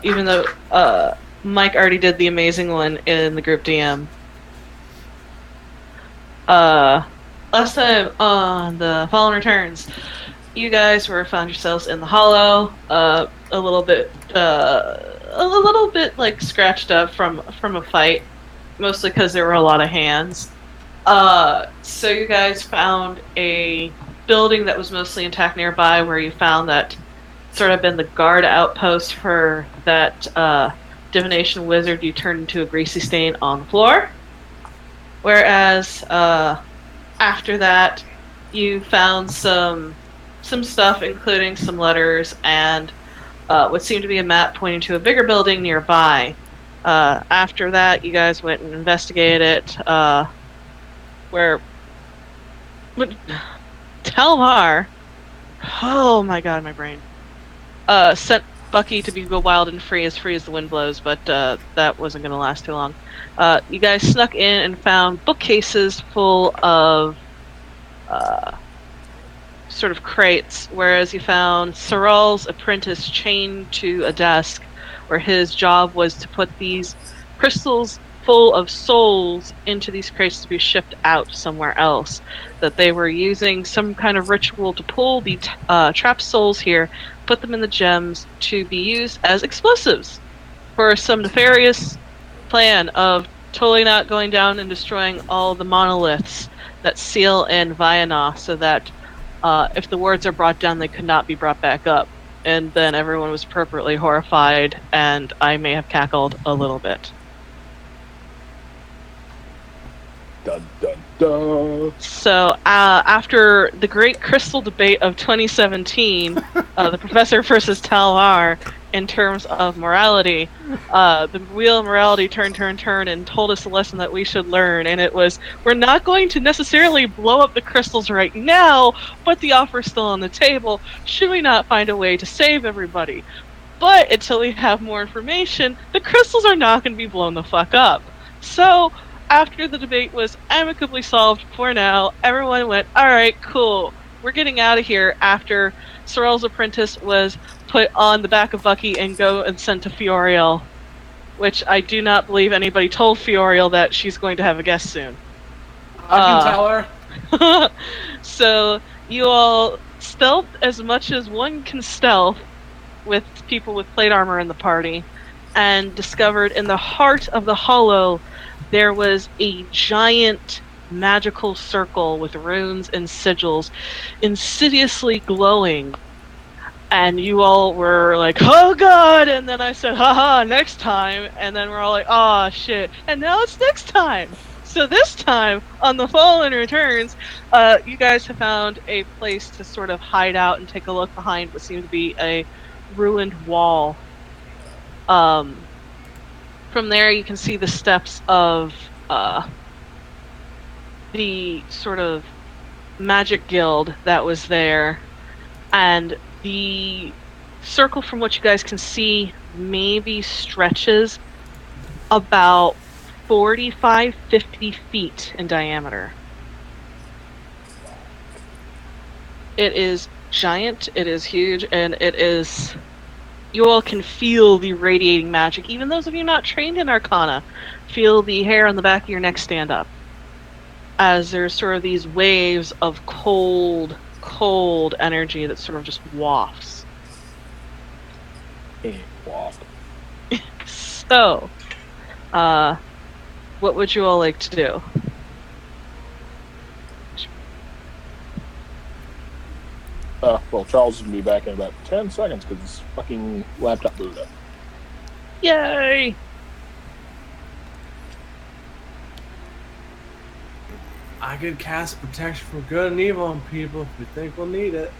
even though Mike already did the amazing one in the group DM. Last time on the Fallen Returns, you guys found yourselves in the Hollow, a little bit like scratched up from a fight, mostly because there were a lot of hands. So you guys found a building that was mostly intact nearby, where you found that sort of been the guard outpost for that divination wizard you turned into a greasy stain on the floor. Whereas after that, you found some stuff, including some letters and what seemed to be a map pointing to a bigger building nearby. After that, you guys went and investigated it, where Talvar, oh my god, my brain, sent Bucky to go wild and free as the wind blows, but that wasn't going to last too long. You guys snuck in and found bookcases full of sort of crates, whereas you found Sorrel's apprentice chained to a desk where his job was to put these crystals full of souls into these crates to be shipped out somewhere else. That they were using some kind of ritual to pull the trapped souls here, put them in the gems to be used as explosives for some nefarious plan of totally not going down and destroying all the monoliths that seal in Vianna, so that if the words are brought down, they could not be brought back up. And then everyone was appropriately horrified, and I may have cackled a little bit. Dun, dun, dun. So after the great crystal debate of 2017, the professor versus Talvar, in terms of morality, the wheel of morality turned and told us a lesson that we should learn, and it was, we're not going to necessarily blow up the crystals right now, but the offer's still on the table. Should we not find a way to save everybody? But until we have more information, the crystals are not going to be blown the fuck up. So after the debate was amicably solved for now, everyone went, alright, cool, we're getting out of here, after Sorrel's apprentice was put on the back of Bucky and go and sent to Fioriel, which I do not believe anybody told Fioriel that she's going to have a guest soon. I can tell her. So you all stealthed as much as one can stealth with people with plate armor in the party, and discovered in the heart of the hollow there was a giant magical circle with runes and sigils insidiously glowing. And you all were like, oh god! And then I said, haha, next time! And then we're all like, oh shit. And now it's next time! So this time, on the Fallen Returns, you guys have found a place to sort of hide out and take a look behind what seemed to be a ruined wall. From there you can see the steps of the sort of magic guild that was there, and the circle, from what you guys can see, maybe stretches about 45-50 feet in diameter. It is giant, it is huge, and it is... You all can feel the radiating magic. Even those of you not trained in Arcana feel the hair on the back of your neck stand up, as there's sort of these waves of cold energy that sort of just wafts. Waft. So, what would you all like to do? Well, Charles is going to be back in about 10 seconds because his fucking laptop booted up. Yay! I could cast protection for good and evil on people if we think we'll need it.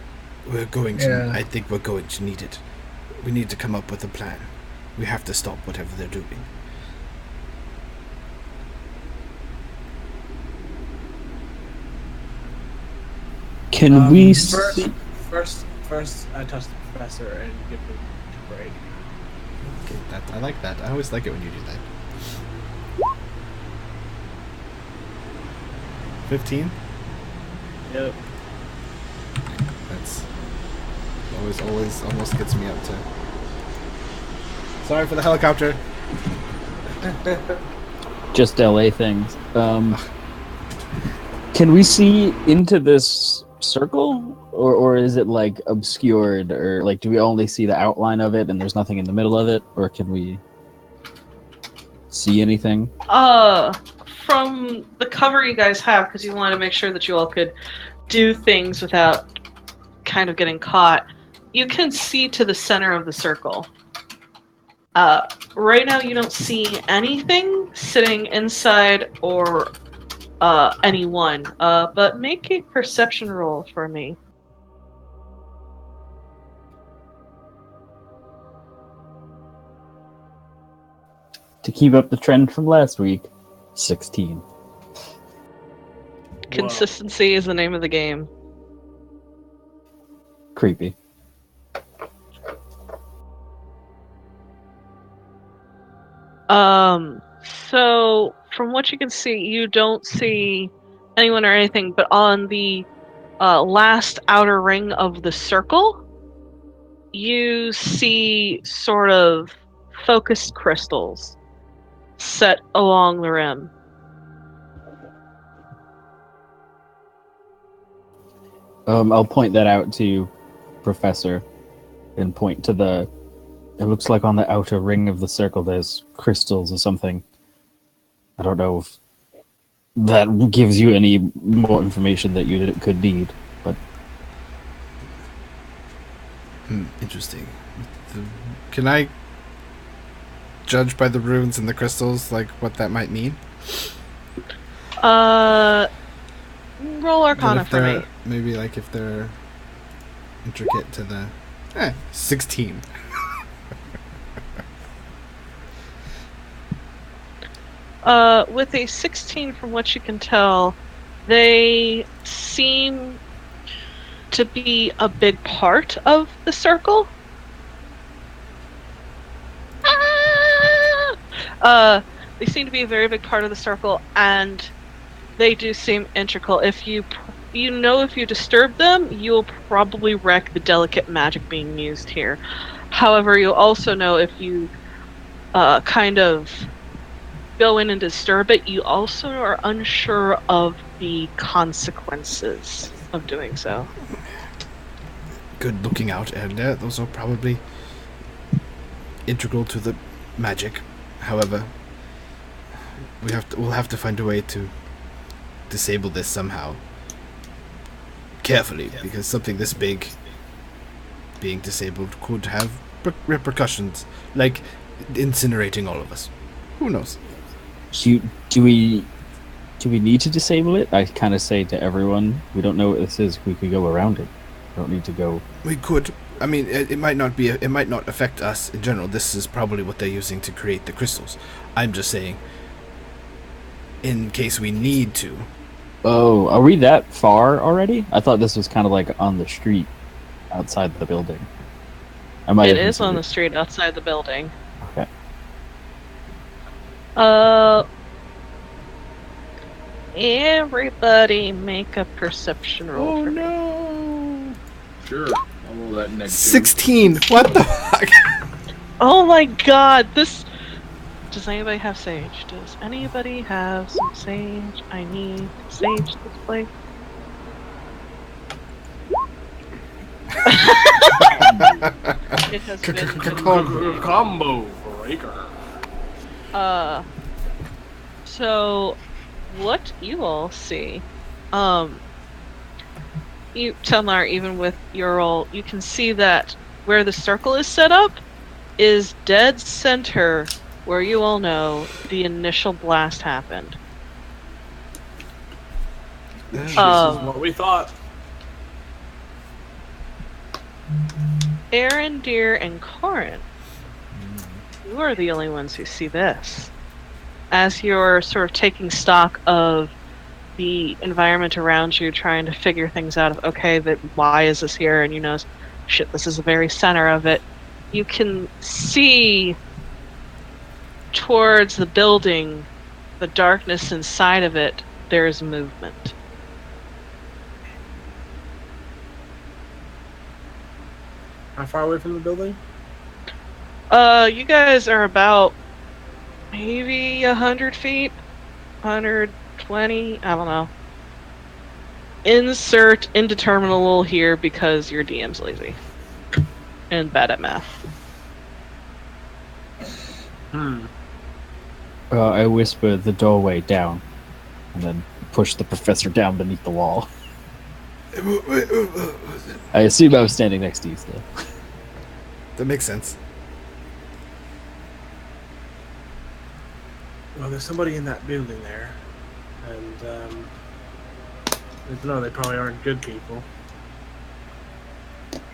We're going to. I think we're going to need it. We need to come up with a plan. We have to stop whatever they're doing. Can we First, I touch the professor and give him a break. Okay, I like that. I always like it when you do that. 15? Yep. That's always almost gets me up to. Sorry for the helicopter. Just LA things. Can we see into this circle, or is it like obscured, or like do we only see the outline of it and there's nothing in the middle of it, or can we see anything? From the cover you guys have, because you want to make sure that you all could do things without kind of getting caught, you can see to the center of the circle. Right now you don't see anything sitting inside or anyone, but make a perception roll for me. To keep up the trend from last week, 16. Consistency is the name of the game. Creepy. So from what you can see, you don't see anyone or anything, but on the last outer ring of the circle, you see sort of focused crystals set along the rim. I'll point that out to Professor and point to the... It looks like on the outer ring of the circle there's crystals or something. I don't know if that gives you any more information that you could need, but... Interesting. Can I judge by the runes and the crystals, like, what that might mean? Roll Arcana for me. Maybe, like, if they're intricate to the... 16. With a 16, from what you can tell, they seem to be a big part of the circle. They seem to be a very big part of the circle, and they do seem integral. If you if you disturb them, you'll probably wreck the delicate magic being used here. However, you'll also know if you kind of go in and disturb it, you also are unsure of the consequences of doing so. Good looking out, and those are probably integral to the magic. However, we'll have to find a way to disable this somehow. Carefully, because something this big being disabled could have repercussions, like incinerating all of us. Who knows? Do we need to disable it? I kind of say to everyone, we don't know what this is. We could go around it. We don't need to go. We could. I mean, it might not be. It might not affect us in general. This is probably what they're using to create the crystals. I'm just saying, in case we need to. Oh, are we that far already? I thought this was kind of like on the street outside the building. It is on the street outside the building. Okay. Everybody make a perception roll. Oh for me. no! Sure, I'll roll that next. 16. What the fuck? Oh my god, this... Does anybody have sage? Does anybody have some sage? I need sage this place. It has been Combo breaker. So what you all see, you Telnar, even with your roll, you can see that where the circle is set up is dead center where you all know the initial blast happened. This is what we thought. Aaron, Deer, and Corin, you are the only ones who see this. As you're sort of taking stock of the environment around you, trying to figure things out of, okay, why is this here? And you know, shit, this is the very center of it. You can see towards the building, the darkness inside of it, there is movement. How far away from the building? You guys are about maybe 100 feet, 120. I don't know. Insert indeterminable here because your DM's lazy and bad at math. I whisper the doorway down, and then push the professor down beneath the wall. I assume I was standing next to you still. That makes sense. Well, there's somebody in that building there, and I don't know. They probably aren't good people.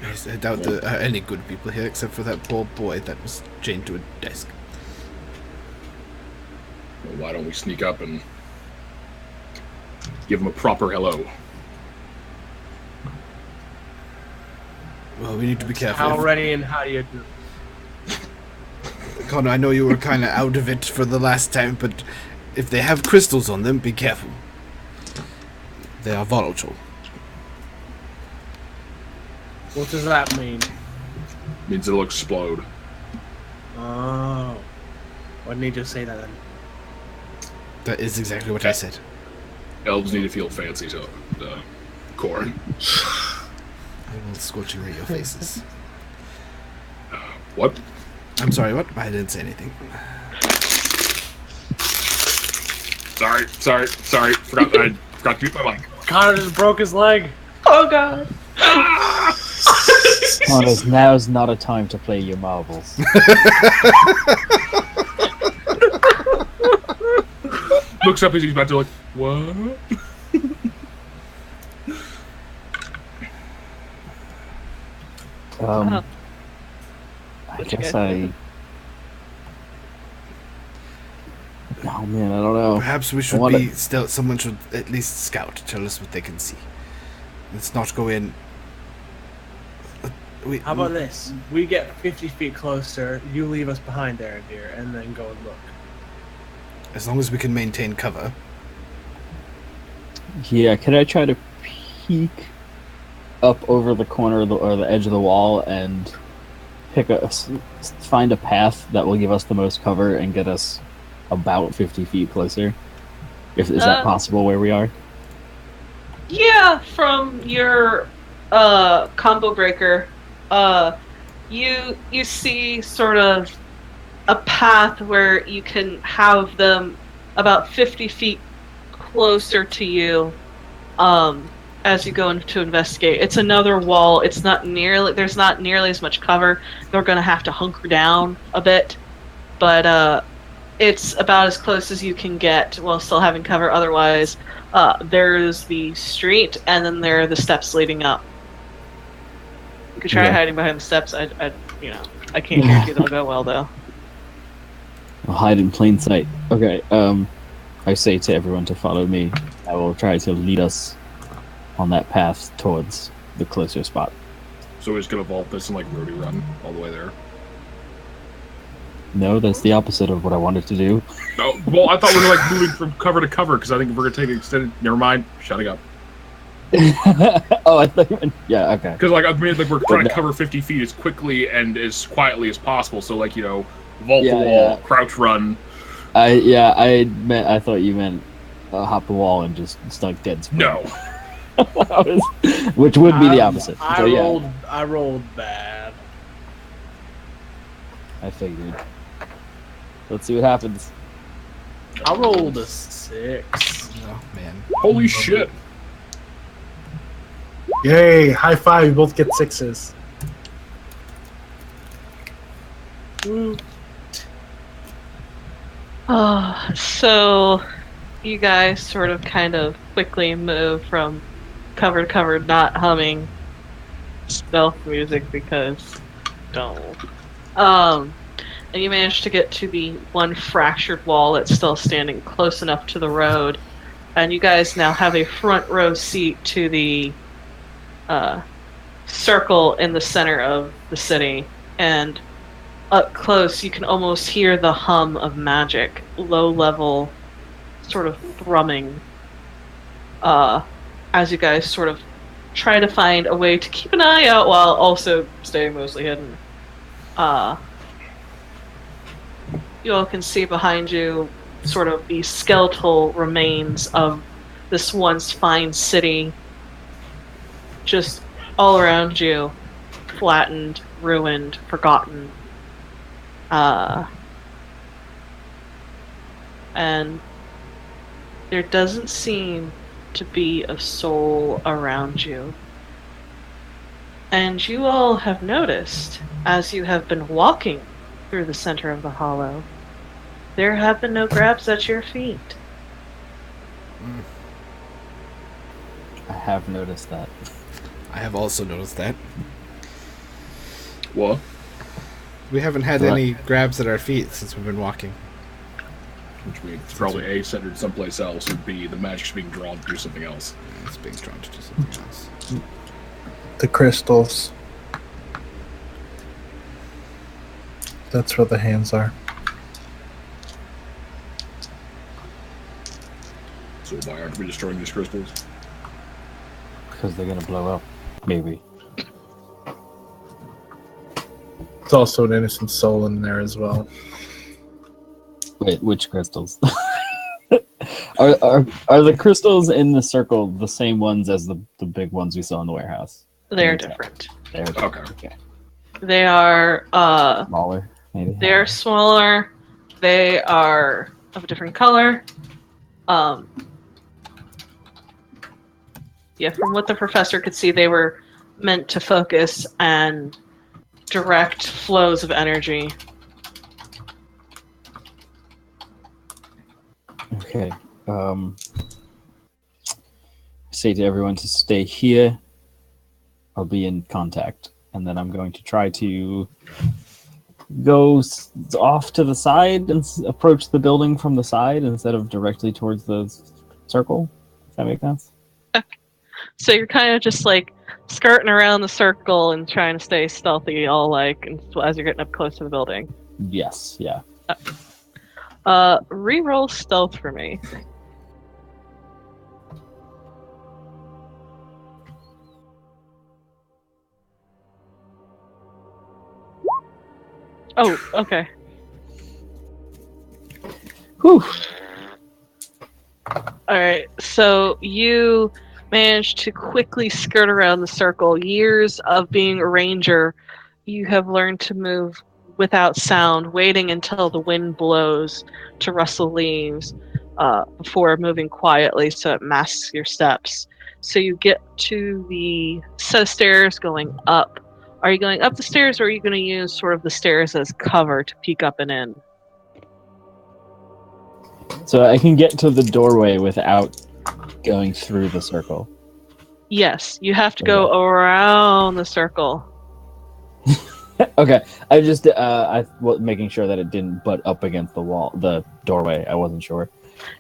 Yes, I doubt there are any good people here except for that poor boy that was chained to a desk. Well, why don't we sneak up and give him a proper hello? Well, we need to be careful. How ready and how do you do? Connor, I know you were kind of out of it for the last time, but if they have crystals on them, be careful. They are volatile. What does that mean? Means it'll explode. Oh. Why didn't he just say that then? That is exactly what I said. Elves need to feel fancy, so corn. I will scorching ray your faces. What? I'm sorry, what? I didn't say anything. Sorry. I forgot to mute my mic. Connor just broke his leg. Oh god. Connor, now's not a time to play your marbles. Looks up as he's about to like, what? I What you guess guys Oh man, I don't know. Perhaps we should be still. Someone should at least scout. Tell us what they can see. Let's not go in. How about this? We get 50 feet closer, you leave us behind there, dear, and then go and look. As long as we can maintain cover. Yeah, can I try to peek up over the corner of or the edge of the wall and find a path that will give us the most cover and get us about 50 feet closer? Is that possible where we are? Yeah, from your combo breaker, you see sort of a path where you can have them about 50 feet closer to you as you go in to investigate. It's another wall. It's not nearly there's not nearly as much cover. They're going to have to hunker down a bit, but it's about as close as you can get while still having cover. Otherwise, there's the street, and then there are the steps leading up. You could try hiding behind the steps. I can't guarantee it'll go well though. I'll hide in plain sight. Okay, I say to everyone to follow me. I will try to lead us on that path towards the closer spot. So we're just gonna vault this and like roadie run all the way there. No, that's the opposite of what I wanted to do. No, well, I thought we were like moving from cover to cover because I think if we're gonna take an extended. Never mind, shutting up. Oh, I thought you meant... Yeah, okay. Because like I mean, like we're trying to cover 50 feet as quickly and as quietly as possible. So like vault the wall, crouch run. I thought you meant hop the wall and just stuck dead. No. Which would be the opposite. I rolled bad. I figured. Let's see what happens. I rolled a 6. Oh man! Holy shit! Yay! High five! We both get 6s. Woo. So you guys sort of kind of quickly move from cover to cover, not humming stealth music because don't. And you manage to get to the one fractured wall that's still standing close enough to the road, and you guys now have a front row seat to the circle in the center of the city, and up close you can almost hear the hum of magic, low level sort of thrumming, as you guys sort of try to find a way to keep an eye out while also staying mostly hidden. you all can see behind you sort of the skeletal remains of this once fine city, just all around you, flattened, ruined, forgotten. And there doesn't seem to be a soul around you. And you all have noticed, as you have been walking through the center of the hollow, there have been no grabs at your feet. I have noticed that. I have also noticed that. What? We haven't had What? any grabs at our feet since we've been walking. Which means it's probably A, centered someplace else, or B, the magic's being drawn to do something else. It's being drawn to do something else. The crystals. That's where the hands are. So why aren't we destroying these crystals? Because they're gonna blow up. Maybe. There's also an innocent soul in there as well. Wait, which crystals? Are the crystals in the circle the same ones as the big ones we saw in the warehouse? They're Okay. different. They're Okay. They are smaller, maybe. they're smaller. They are of a different color. Yeah, from what the professor could see, they were meant to focus and direct flows of energy. Okay. Say to everyone to stay here. I'll be in contact, and then I'm going to try to go off to the side and approach the building from the side instead of directly towards the circle. Does that make sense? So you're kind of just like skirting around the circle and trying to stay stealthy, all like as you're getting up close to the building. Yes. Yeah. Reroll stealth for me. Oh, okay. Whew. Alright, so you managed to quickly skirt around the circle. Years of being a ranger, you have learned to move without sound, waiting until the wind blows to rustle leaves before moving quietly so it masks your steps. So you get to the set of stairs going up. Are you going up the stairs, or are you going to use sort of the stairs as cover to peek up and in? So I can get to the doorway without going through the circle. Yes, you have to go around the circle. Okay, I just I was making sure that it didn't butt up against the wall, the doorway. I wasn't sure.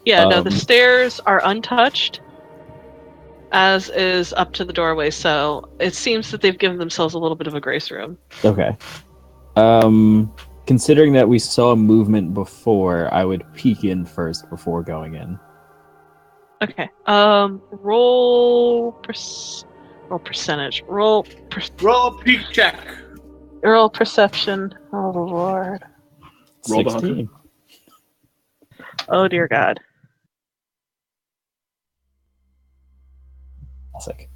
Yeah, no, the Um, stairs are untouched, as is up to the doorway, so it seems that they've given themselves a little bit of a grace room. Okay. Considering that we saw movement before, I would peek in first before going in. Okay. Roll percentage. Roll a peek check. Roll perception. Oh lord. Roll the 16. Oh dear God. Classic.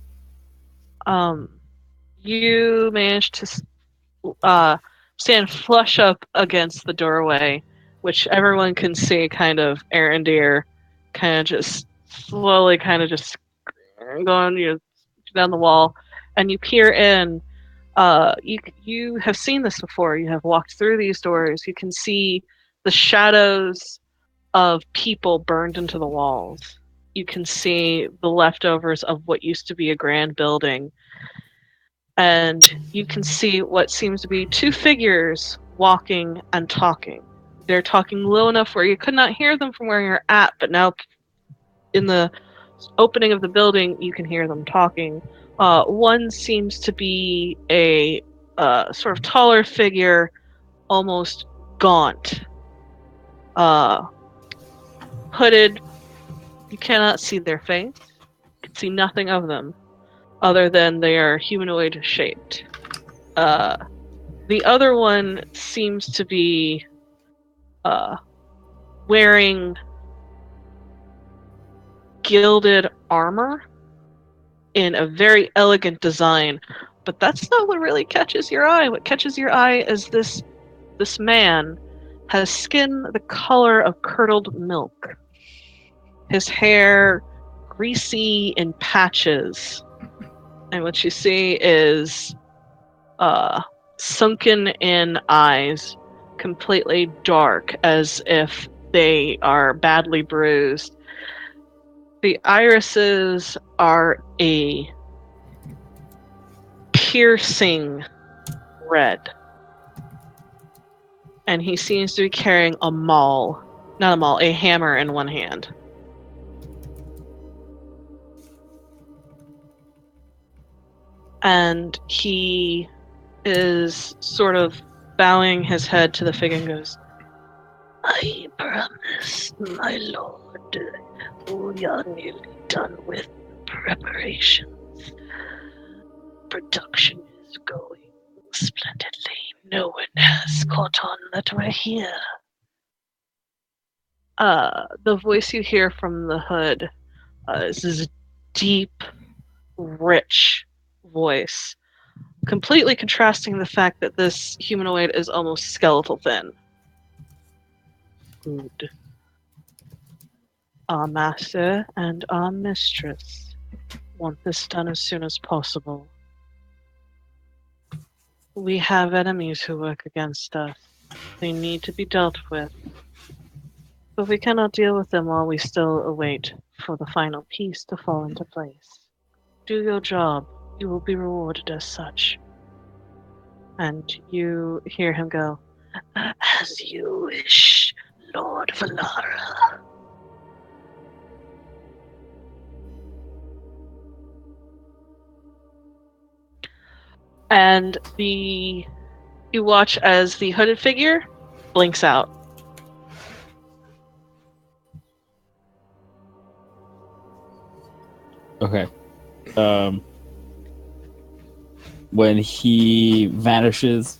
You managed to stand flush up against the doorway, which everyone can see. Kind of Arendir, kind of just slowly, kind of just going down the wall, and you peer in. You have seen this before. You have walked through these doors. You can see the shadows of people burned into the walls. You can see the leftovers of what used to be a grand building. And you can see what seems to be two figures walking and talking. They're talking low enough where you could not hear them from where you're at, but now in the opening of the building, you can hear them talking. One seems to be a sort of taller figure, almost gaunt. Hooded. You cannot see their face. You can see nothing of them, other than they are humanoid shaped. The other one seems to be wearing gilded armor in a very elegant design. But that's not what really catches your eye. What catches your eye is this man has skin the color of curdled milk. His hair greasy in patches. And what you see is sunken in eyes, completely dark, as if they are badly bruised. The irises are a piercing red. And he seems to be carrying a hammer in one hand. And he is sort of bowing his head to the figure and goes, "I promise, my lord, we are nearly done with preparations. Production is going splendidly. No one has caught on that we're here." The voice you hear from the hood is this deep, rich voice, completely contrasting the fact that this humanoid is almost skeletal thin. "Good. Our master and our mistress want this done as soon as possible. We have enemies who work against us. They need to be dealt with. But we cannot deal with them while we still await for the final piece to fall into place. Do your job. You will be rewarded as such." And you hear him go, "As you wish, Lord Valara." And you watch as the hooded figure blinks out. Okay. When he vanishes,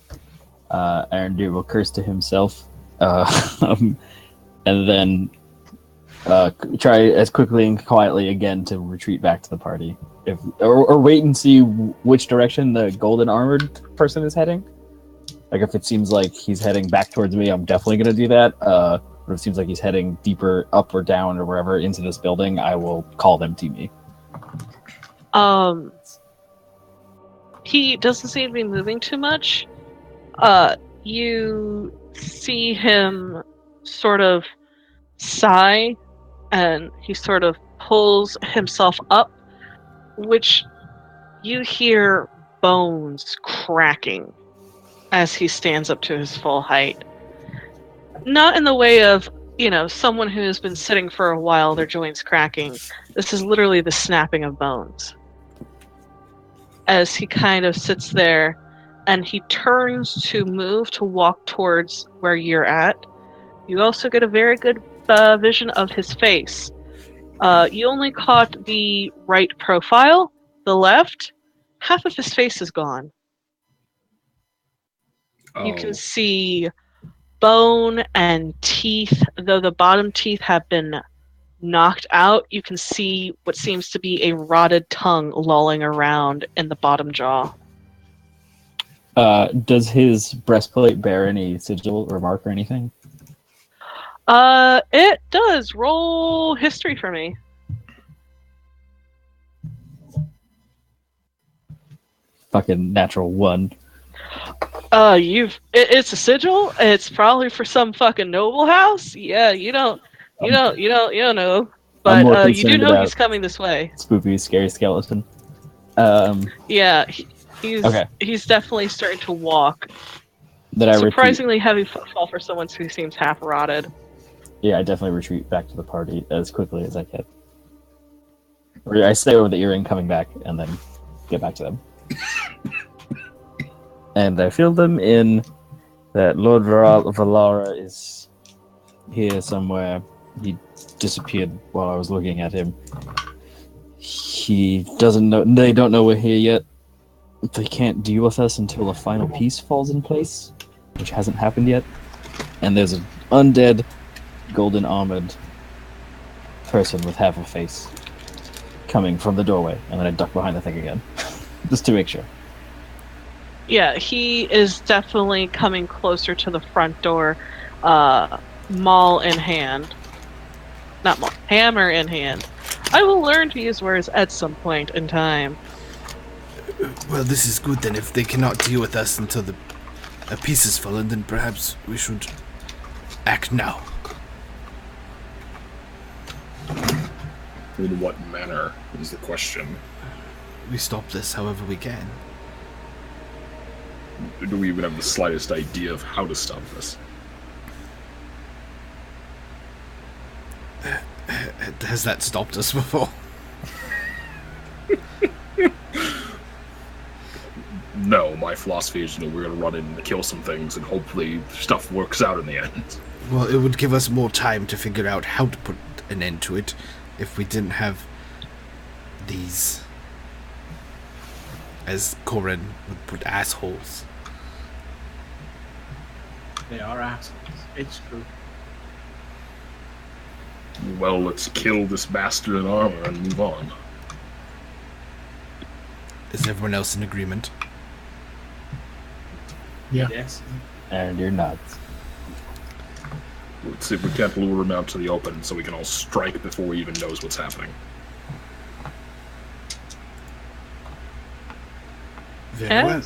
Arondir will curse to himself, and then try as quickly and quietly again to retreat back to the party. Or wait and see which direction the golden armored person is heading. Like, if it seems like he's heading back towards me, I'm definitely going to do that. But if it seems like he's heading deeper up or down or wherever into this building, I will call them to me. He doesn't seem to be moving too much. You see him sort of sigh, and he sort of pulls himself up, which you hear bones cracking as he stands up to his full height. Not in the way of, someone who has been sitting for a while, their joints cracking. This is literally the snapping of bones. As he kind of sits there, and he turns to move to walk towards where you're at, you also get a very good vision of his face. You only caught the right profile. The left, half of his face is gone. Oh. You can see bone and teeth, though the bottom teeth have been knocked out. You can see what seems to be a rotted tongue lolling around in the bottom jaw. Does his breastplate bear any sigil or mark or anything? It does. Roll history for me. Fucking natural 1. It's a sigil. It's probably for some fucking noble house. Yeah, you don't know. But you do know he's coming this way. Spooky, scary skeleton. Yeah, he's definitely starting to walk. Surprisingly heavy footfall for someone who seems half rotted. Yeah, I definitely retreat back to the party as quickly as I can. Or I stay over the earring coming back and then get back to them. And I fill them in that Lord Valara is here somewhere. He disappeared while I was looking at him. He doesn't know. They don't know we're here yet. They can't deal with us until the final piece falls in place, which hasn't happened yet. And there's undead, golden armored person with half a face coming from the doorway, and then I duck behind the thing again, just to make sure. Yeah, he is definitely coming closer to the front door, maul in hand. Not maul, hammer in hand. I will learn to use words at some point in time. Well, this is good then. If they cannot deal with us until the peace is fallen, then perhaps we should act now. In what manner is the question? We stop this however we can. Do we even have the slightest idea of how to stop this? Has that stopped us before? No, my philosophy is, we're gonna run in and kill some things, and hopefully stuff works out in the end. Well, it would give us more time to figure out how to put an end to it if we didn't have these, as Corin would put, assholes. They are assholes. It's true. Well, let's kill this bastard in armor and move on. Is everyone else in agreement? Yeah. Yes. And you're nuts. Let's see if we can't lure him out to the open so we can all strike before he even knows what's happening. Very well.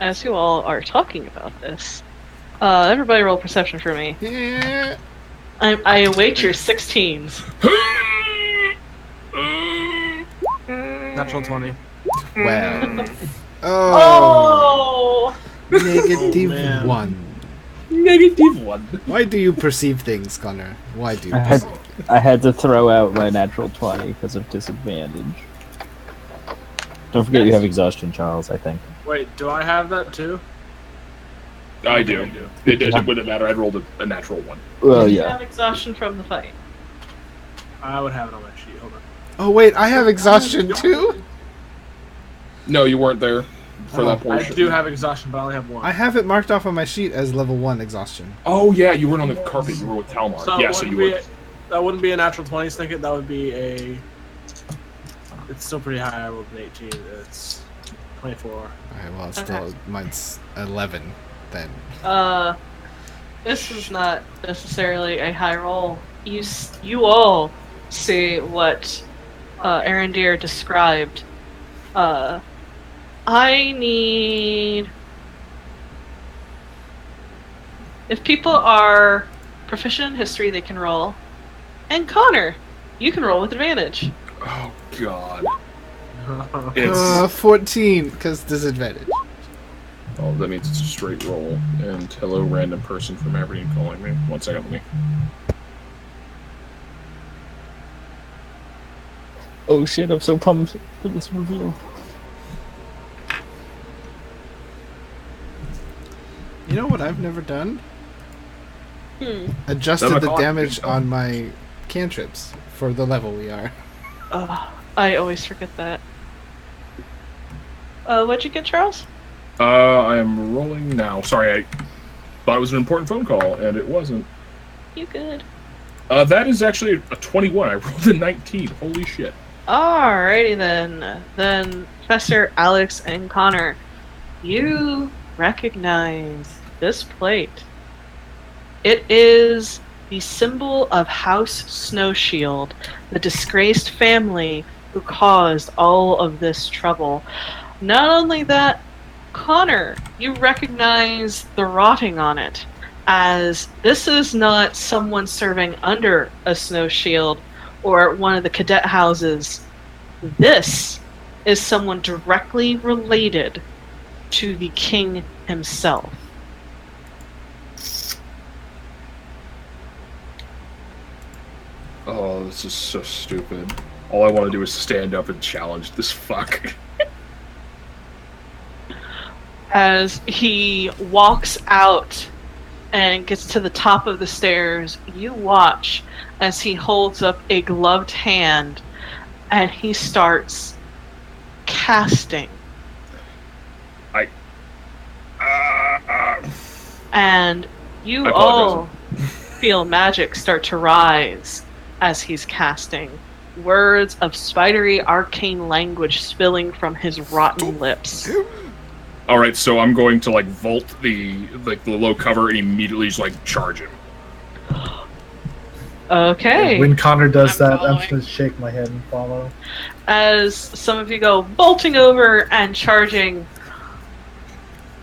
As you all are talking about this, everybody roll perception for me. Yeah. I await your 16s. Natural 20. Well. Oh. Oh! Negative Oh, man. 1. -1. Why do you perceive things, Connor? Why do you I had, perceive? I had to throw out my natural 20 because of disadvantage. Don't forget you have exhaustion, Charles, I think. Wait, do I have that too? I do. It wouldn't matter. I rolled a natural 1. Well, You yeah. have exhaustion from the fight. I would have it on my sheet. Hold on. Oh wait, I have exhaustion too? No, you weren't there for that I portion. do have exhaustion, but I only have one. I have it marked off on my sheet as level 1 exhaustion. Oh yeah, you weren't on the carpet. You were with Talmar. So Yeah, it so you wouldn't were. that wouldn't be a natural 20 snicket. That would be a. It's still pretty high. I rolled an 18. It's 24. Alright, well, it's still, mine's 11 then. This is not necessarily a high roll. You all see what Arendir described. I need... If people are proficient in history, they can roll. And Connor, you can roll with advantage. Oh god. It's 14, because disadvantage. oh, that means it's a straight roll. And hello, random person from Aberdeen calling me. 1 second, let me. Oh shit, I'm so pumped for this reveal. You know what I've never done? Hmm. Adjusted Never the thought- damage on my cantrips for the level we are. I always forget that. What'd you get, Charles? I am rolling now. Sorry, I thought it was an important phone call, and it wasn't. You good? That is actually a 21. I rolled a 19. Holy shit. Alrighty then. Then Professor, Alex, and Connor, you recognize this plate. It is the symbol of House Snowshield, the disgraced family who caused all of this trouble. Not only that, Connor, you recognize the rotting on it, as this is not someone serving under a snow shield or one of the cadet houses. This is someone directly related to the king himself. Oh, this is so stupid. All I want to do is stand up and challenge this fuck. As he walks out and gets to the top of the stairs, you watch as he holds up a gloved hand and he starts casting. And you I all apologize. feel magic start to rise as he's casting. Words of spidery arcane language spilling from his rotten lips. All right, so I'm going to like vault the low cover and immediately just like charge him. Okay. When Connor does I'm that, I'm following. just gonna shake my head and follow. As some of you go bolting over and charging,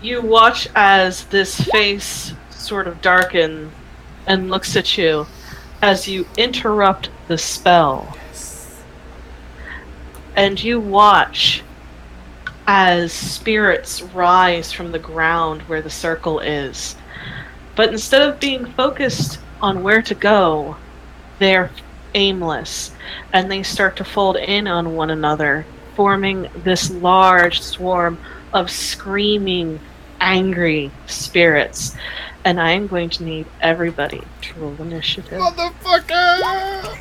you watch as this face sort of darken and looks at you as you interrupt the spell. And you watch as spirits rise from the ground where the circle is. But instead of being focused on where to go, they're aimless, and they start to fold in on one another, forming this large swarm of screaming, angry spirits. And I am going to need everybody to roll initiative. Motherfucker!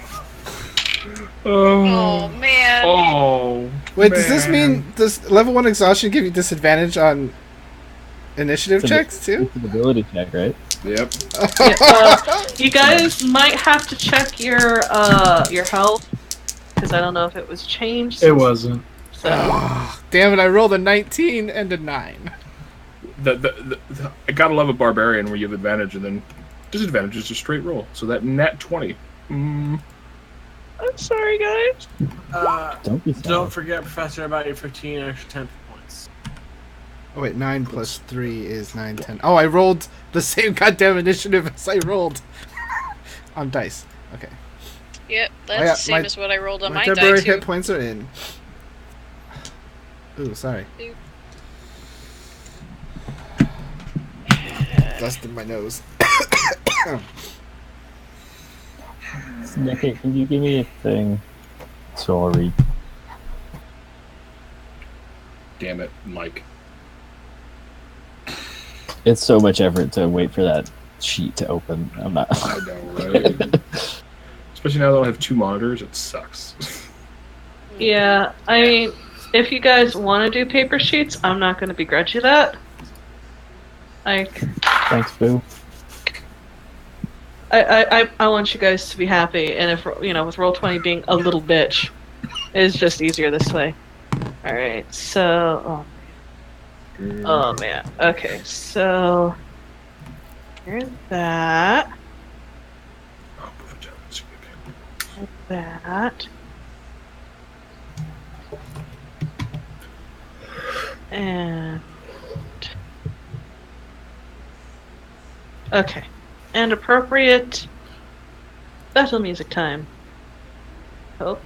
Oh man. Oh. Wait, does this man. mean does level 1 exhaustion give you disadvantage on initiative It's a- checks too? It's an ability check, right? Yep. You guys might have to check your health, because I don't know if it was changed. It wasn't. So. Damn it! I rolled a 19 and a 9. I gotta love a barbarian where you have advantage and then disadvantage is a straight roll. So that nat 20. I'm sorry, guys. Don't be sorry. Don't forget, Professor, about your 15 extra 10 points. Oh wait, 9 plus 3 is 9, 10. Oh, I rolled the same goddamn initiative as I rolled on dice. Okay. Yep, that's Oh, yeah, the same as what I rolled on My my temporary die too. hit points are in. Ooh, sorry. Oop. Dust in my nose. Nicky, can you give me a thing? Sorry. Damn it, Mike. It's so much effort to wait for that sheet to open. I'm not. I know, right? Especially now that I have 2 monitors, it sucks. Yeah, I mean, if you guys want to do paper sheets, I'm not going to begrudge you that. Like, Thanks, Boo. I want you guys to be happy, and if, you know, with Roll20 being a little bitch, it's just easier this way. Alright, so... Oh man. Okay, so... Here's that. That. And... Okay. And appropriate battle music time. Oh.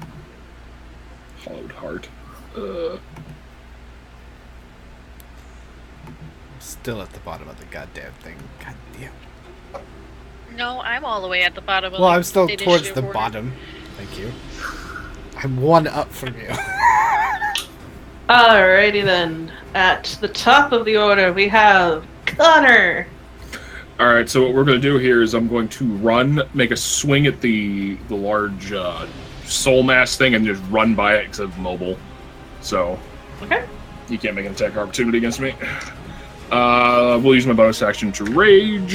Hollowed heart. Still at the bottom of the goddamn thing. God damn. No, I'm all the way at the bottom of Well, the I'm still towards initiative the order. bottom. Thank you. I'm 1 up from you. Alrighty then. At the top of the order, we have Connor. Alright, so what we're going to do here is I'm going to run, make a swing at the large soul mass thing, and just run by it because I'm mobile. So, Okay. you can't make an attack opportunity against me. We'll use my bonus action to rage.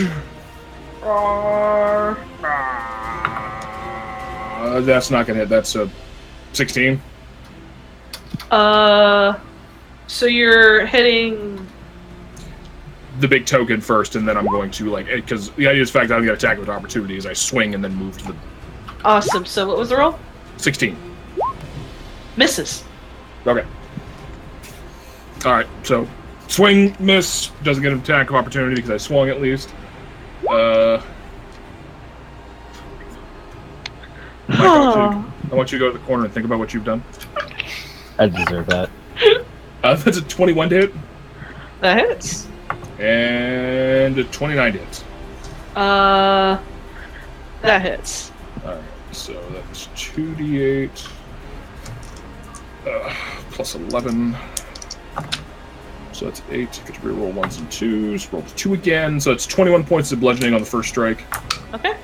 That's not going to hit. That's a 16. So you're hitting. The big token first, and then I'm going to, like, because the idea is the fact that I'm going to attack with opportunity is I swing and then move to the Awesome. So what was the roll? 16. Misses. Okay. Alright, so swing, miss, doesn't get an attack of opportunity because I swung at least. Mike, I want you to go to the corner and think about what you've done. I deserve that. That's a 21 to hit, That hits. and a 29 to hit. That hits. Alright, so that's 2d8 plus 11. So that's 8. Get to reroll 1s and 2s. Roll 2 again. So it's 21 points of bludgeoning on the first strike. Okay.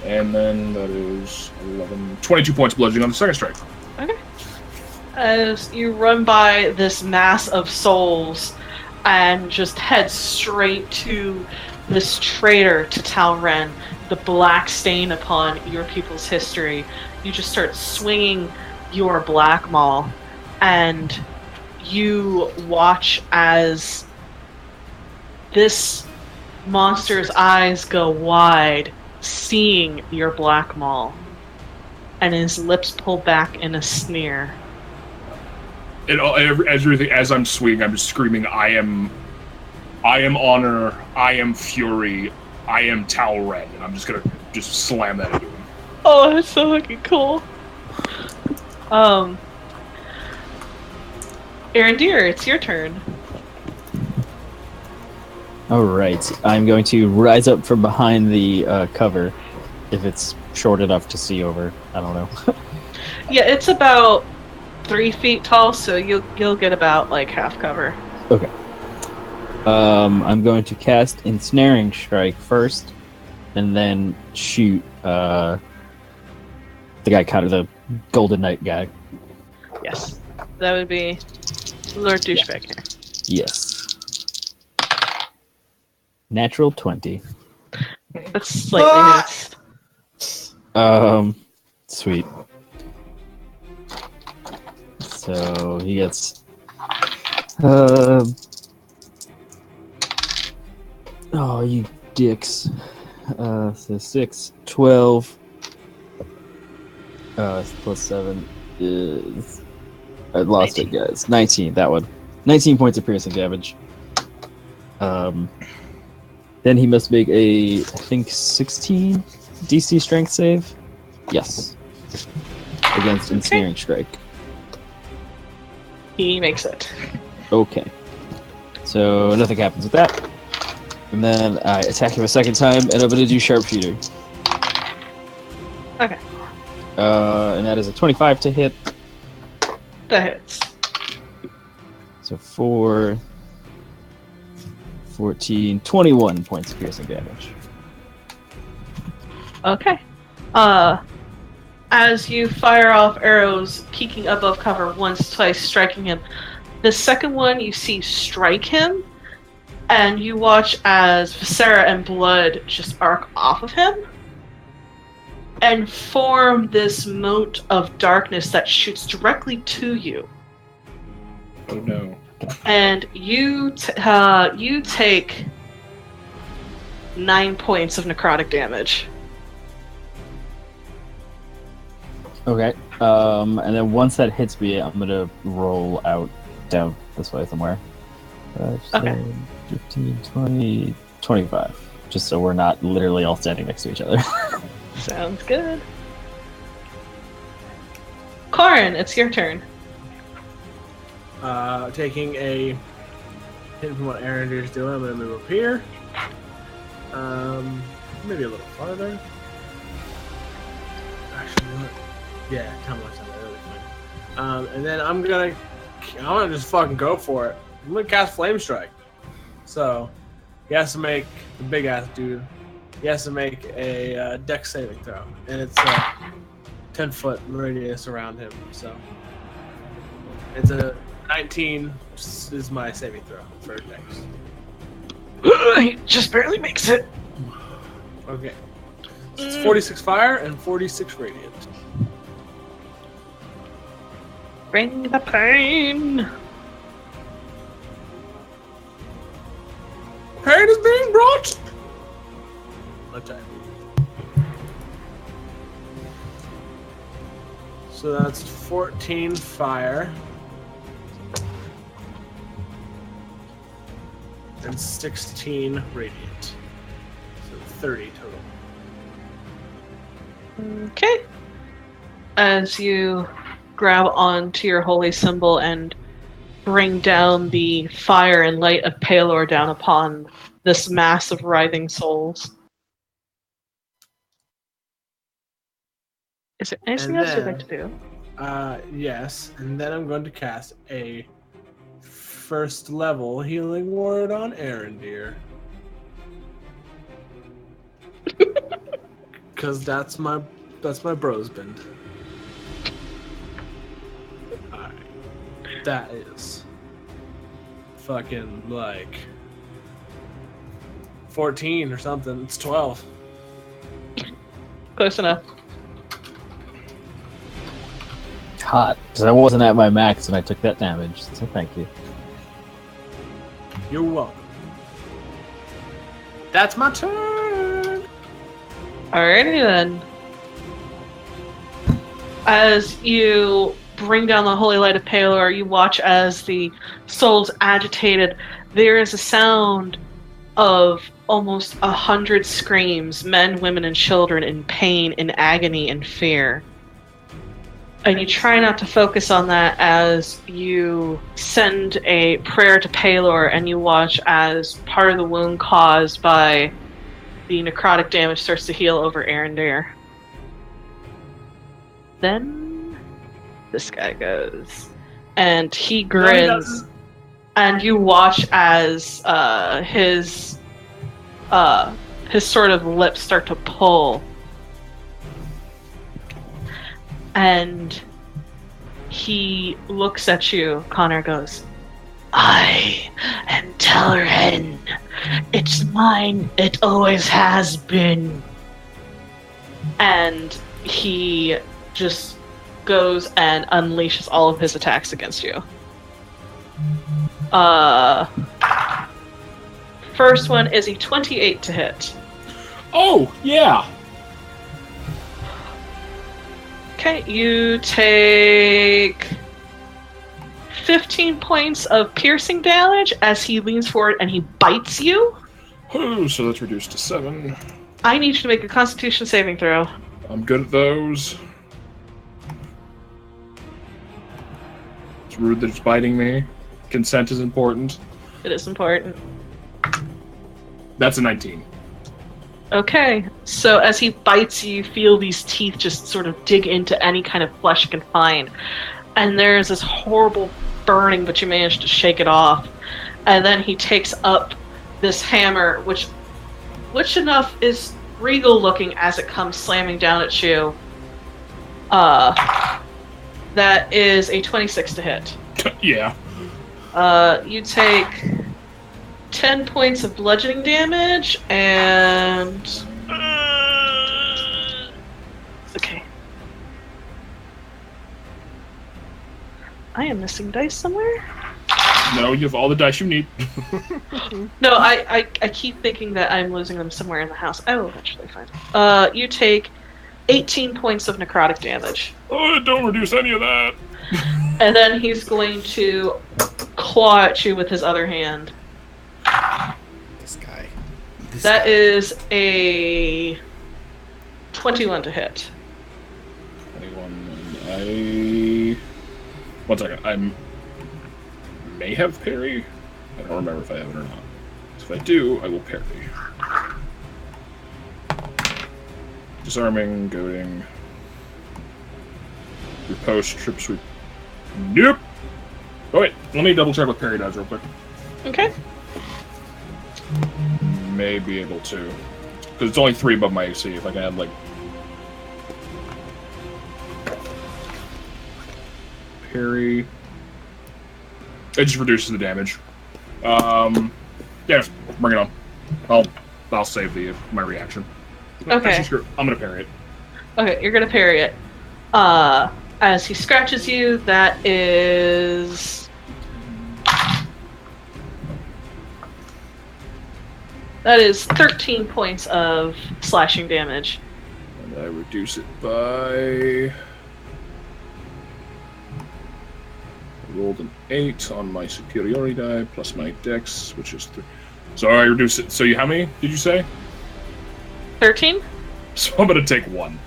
And then that is 22 points of bludgeoning on the second strike. Okay. As you run by this mass of souls and just head straight to this traitor to Talren, the black stain upon your people's history, you just start swinging your black maul, and you watch as this monster's eyes go wide, seeing your black maul, and his lips pull back in a sneer. As I'm swinging, I'm just screaming, I am honor, I am fury, I am Tal Ren, and I'm just gonna slam that into him. Oh, that's so fucking cool. Arendir, it's your turn. Alright, I'm going to rise up from behind the cover, if it's short enough to see over. I don't know. Yeah, it's about 3 feet tall, so you'll get about like half cover. Okay. I'm going to cast Ensnaring Strike first, and then shoot the guy, kind of the Golden Knight guy. Yes, that would be Lord Douchebag here. Yes. Natural 20. That's slightly missed. Sweet. So he gets oh, you dicks. So 6, 12 plus 7 is, I lost 19. It, guys. 19, that one. 19 points of piercing damage. Then he must make a, I think, 16 DC strength save. Yes. Against Ensnaring Strike. He makes it. Okay. So nothing happens with that. And then I attack him a second time, and I'm going to do Sharpshooter. Okay. And that is a 25 to hit. That hits. So 4, 14, 21 points of piercing damage. Okay. As you fire off arrows, peeking above cover once, twice, striking him. The second one you see strike him, and you watch as Viscera and blood just arc off of him and form this moat of darkness that shoots directly to you. Oh no. And you take 9 points of necrotic damage. Okay. And then once that hits me, I'm going to roll out down this way somewhere. 15, 20, 25. Just so we're not literally all standing next to each other. Sounds good. Karin, it's your turn. Taking a hit from what Arendir's doing, I'm going to move up here. Maybe a little farther. Actually, you know what? Yeah, kind of looks like really fine. And then I'm gonna just fucking go for it. I'm gonna cast Flame Strike. So he has to make, the big ass dude, he has to make a dex saving throw, and it's a 10-foot radius around him. So it's a 19 is my saving throw for dex. He just barely makes it. Okay. So it's 46 fire and 46 radiant. Bring the pain. Pain is being brought. Okay. So that's 14 fire and 16 radiant. So 30 total. Okay. As you grab onto your holy symbol and bring down the fire and light of Palor down upon this mass of writhing souls. Is there anything else you'd like to do? Yes, and then I'm going to cast a first level healing word on Arendir. Because that's my bros bend. Alright. That is fucking like 14 or something. It's 12. Close enough. Hot. Because I wasn't at my max and I took that damage, so thank you. You're welcome. That's my turn. Alrighty then. As you bring down the holy light of Palor, you watch as the soul's agitated. There is a sound of almost 100 screams, men, women, and children in pain, in agony, and fear. And you try not to focus on that as you send a prayer to Palor, and you watch as part of the wound caused by the necrotic damage starts to heal over Arendare. Then this guy goes, and he grins, and you watch as his sort of lips start to pull, and he looks at you. Connor goes, "I am Tellerhen. It's mine. It always has been." And he just goes and unleashes all of his attacks against you. First one is a 28 to hit. Oh, yeah. Okay, you take 15 points of piercing damage as he leans forward and he bites you. Oh, so that's reduced to 7. I need you to make a Constitution saving throw. I'm good at those. It's rude that it's biting me. Consent is important. It is important. That's a 19. Okay, so as he bites you, you feel these teeth just sort of dig into any kind of flesh you can find. And there's this horrible burning, but you manage to shake it off. And then he takes up this hammer, which enough is regal looking as it comes slamming down at you. That is a 26 to hit. Yeah. You take 10 points of bludgeoning damage, and... okay. I am missing dice somewhere? No, you have all the dice you need. No, I keep thinking that I'm losing them somewhere in the house. I will eventually find them. You take 18 points of necrotic damage. Oh, don't reduce any of that. And then he's going to claw at you with his other hand. This guy. That is a 21 to hit. 21. One second. I may have parry. I don't remember if I have it or not. So if I do, I will parry. Disarming, goading. Riposte, trip sweep. Nope! Oh wait, let me double check with parry dodge real quick. Okay. May be able to. Because it's only 3 above my AC. If I can add, like... parry... It just reduces the damage. Yeah, just bring it on. I'll save my reaction. Okay. Actually, screw it. I'm gonna parry it. Okay, you're gonna parry it. As he scratches you, that is... that is 13 points of slashing damage. And I reduce it by... I rolled an 8 on my superiority die, plus my dex, which is 3. So I reduce it. So how many did you say? 13? So I'm gonna take 1.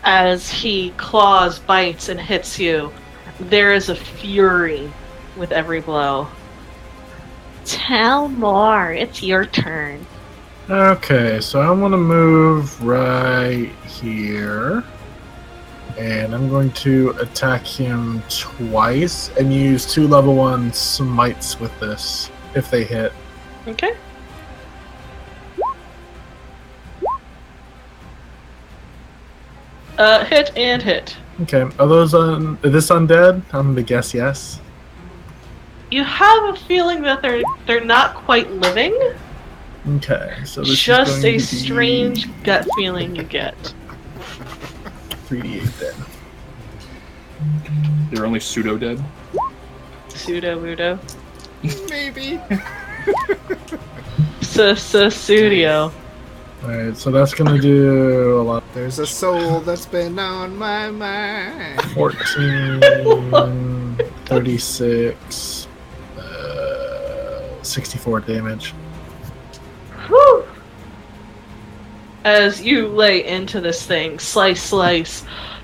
As he claws, bites, and hits you, there is a fury with every blow. Tell more. It's your turn. Okay, so I'm going to move right here. And I'm going to attack him twice and use 2 level 1 smites with this, if they hit. Okay. Hit and hit. Okay. Are those Are this undead? I'm gonna guess yes. You have a feeling that they're not quite living. Okay. So this Just is a going to strange gut feeling you get. 3d8 then. They're only pseudo dead. Pseudo wudo. Maybe. Studio. Alright, so that's gonna do a lot. There's a soul that's been on my mind. 14, 36, 64 damage. Whew. As you lay into this thing, slice.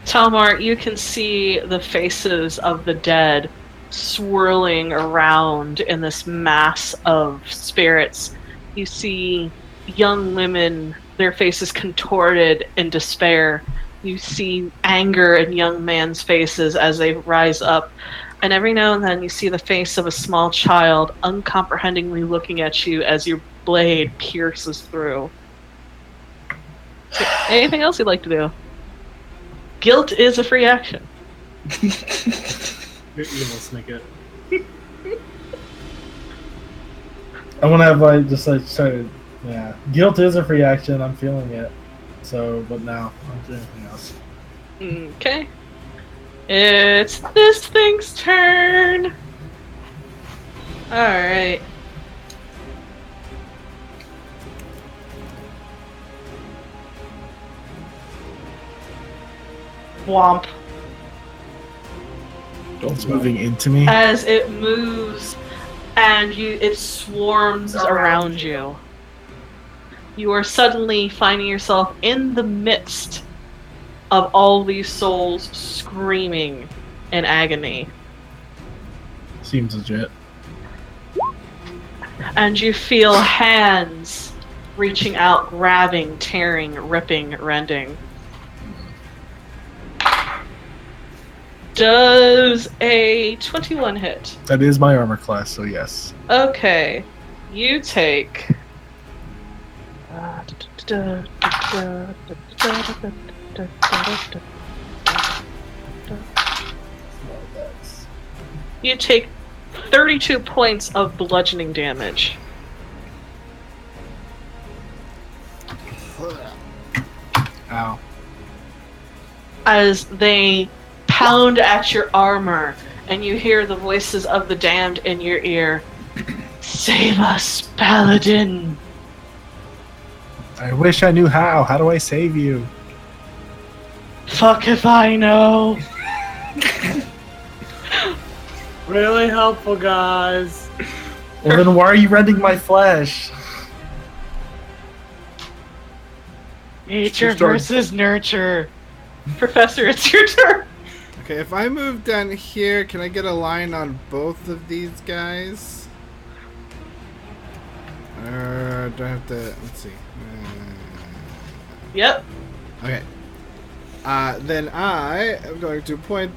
Talmar, you can see the faces of the dead swirling around in this mass of spirits. You see young women, their faces contorted in despair. You see anger in young men's faces as they rise up. And every now and then you see the face of a small child uncomprehendingly looking at you as your blade pierces through. Anything else you'd like to do? Guilt is a free action. You're evil, Snicket. I want to have like just like started. Yeah, guilt is a free action. I'm feeling it. So, but now I don't do anything else. Okay. It's this thing's turn. Alright. Womp. It's moving into me. As it moves and it swarms around you. You are suddenly finding yourself in the midst of all these souls screaming in agony. Seems legit. And you feel hands reaching out, grabbing, tearing, ripping, rending. Does a 21 hit? That is my armor class, so yes. Okay. You take... You take 32 points of bludgeoning damage. Ow. As they pound at your armor, and you hear the voices of the damned in your ear. Save us, Paladin! I wish I knew how. How do I save you? Fuck if I know! Really helpful, guys. Well, then why are you rending my flesh? Nature Start. versus nurture. Professor, it's your turn. Okay, if I move down here, can I get a line on both of these guys? Or do I have to? Let's see. Yep. Okay. Then I am going to point.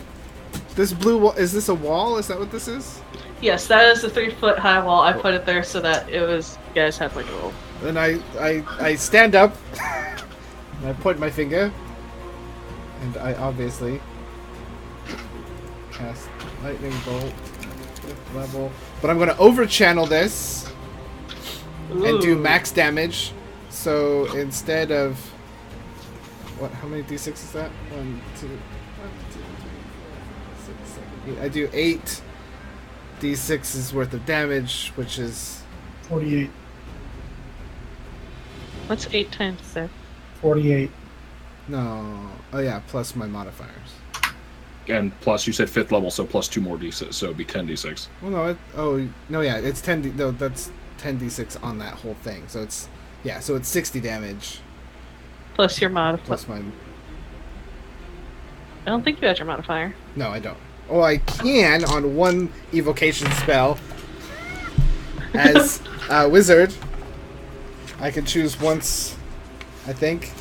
This blue wall. Is this a wall? Is that what this is? Yes, that is a 3-foot high wall. I put it there so that it was. You guys had like a little. Then I stand up. And I point my finger. And I obviously cast lightning bolt, 5th level. But I'm going to overchannel this and do Ooh. max damage. So instead of what? How many d6 is that? 1, 2, 3, 4, 5, 6, 7, 8. I do 8 d6s worth of damage, which is 48. What's 8 times 6? 48. no. Oh yeah, plus my modifiers. And plus, you said 5th level, so plus 2 more d6, so it'd be 10 d6. Well, no. Oh no, yeah, it's 10. No, that's 10 d6 on that whole thing. So it's so it's 60 damage Plus your modifier. plus my. I don't think you had your modifier. No, I don't. Oh, I can on one evocation spell. As a wizard, I can choose once, I think.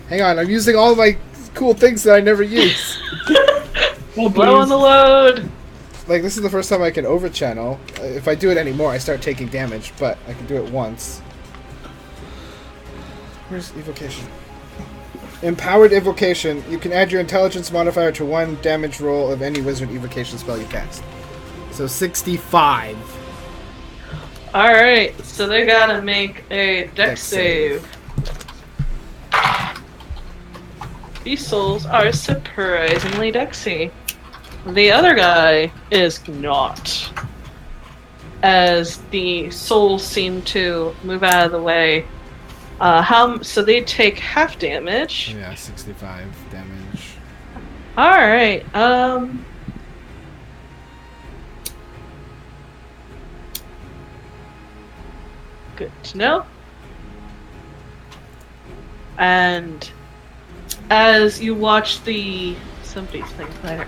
Hang on, I'm using all of my cool things that I never use. Blow on the load! Like, this is the first time I can overchannel. If I do it anymore, I start taking damage, but I can do it once. Where's evocation? Empowered Evocation. You can add your intelligence modifier to 1 damage roll of any wizard evocation spell you cast. So 65. Alright, so they gotta make a dex Dex save. These souls are surprisingly dexy. The other guy is not. As the souls seem to move out of the way. So they take half damage. Yeah, 65 damage. Alright, good to know. And as you watch the somebody's thing later.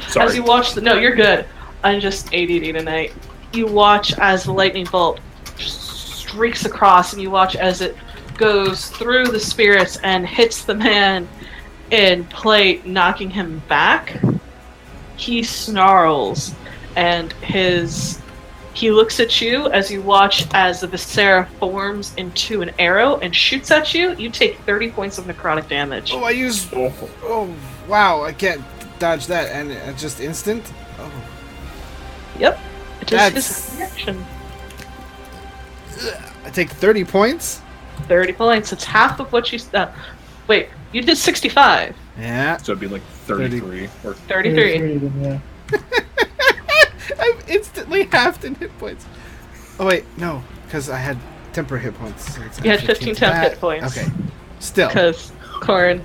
Sorry. As you watch the no, you're good. I'm just ADD tonight. You watch as the lightning bolt streaks across, and you watch as it goes through the spirits and hits the man in plate, knocking him back. He snarls, and he looks at you as you watch as the Viscera forms into an arrow and shoots at you. You take 30 points of necrotic damage. Oh, I used... Oh, wow, I can't dodge that, and it's just instant? Oh. Yep. It is That's- his reaction. I take 30 points? 30 points. It's half of what you... wait, you did 65. Yeah. So it'd be like 33 or 33. Then, yeah. I'm instantly halved in hit points. Oh, wait, no, because I had temporary hit points. So it's You had add 15 to temp that. hit points. Okay. Still, Because Corrin,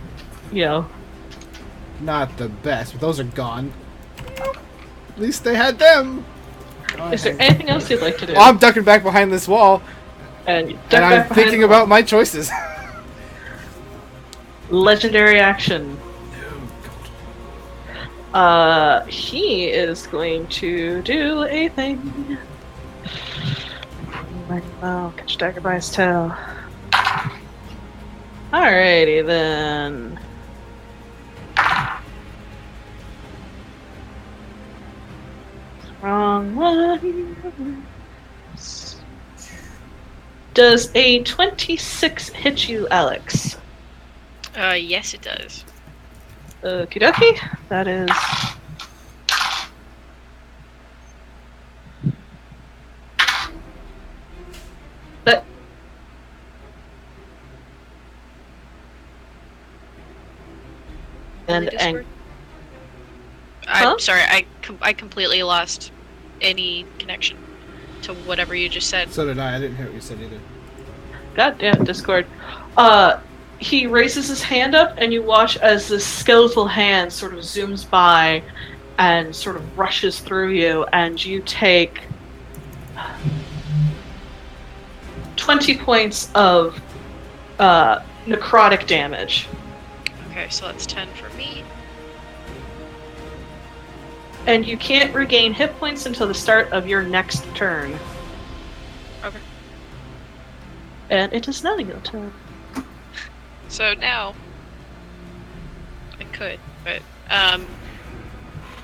not the best, but those are gone. At least they had them. Is there anything else you'd like to do? Oh, I'm ducking back behind this wall, and you duck and back I'm behind thinking the wall. about my choices. Legendary action. He is going to do a thing. Oh, catch dagger by his tail. Alrighty then. Wrong one. Does a 26 hit you, Alex? Yes, it does. Okie dokie. That is. That. And Discord? Huh? I'm sorry, I completely lost any connection to whatever you just said. So did I. I didn't hear what you said either. goddamn Discord. He raises his hand up, and you watch as this skeletal hand sort of zooms by and sort of rushes through you, and you take 20 points of necrotic damage. Okay, so that's 10 for me. And you can't regain hit points until the start of your next turn. Okay. And it is now your turn. So now, I could, but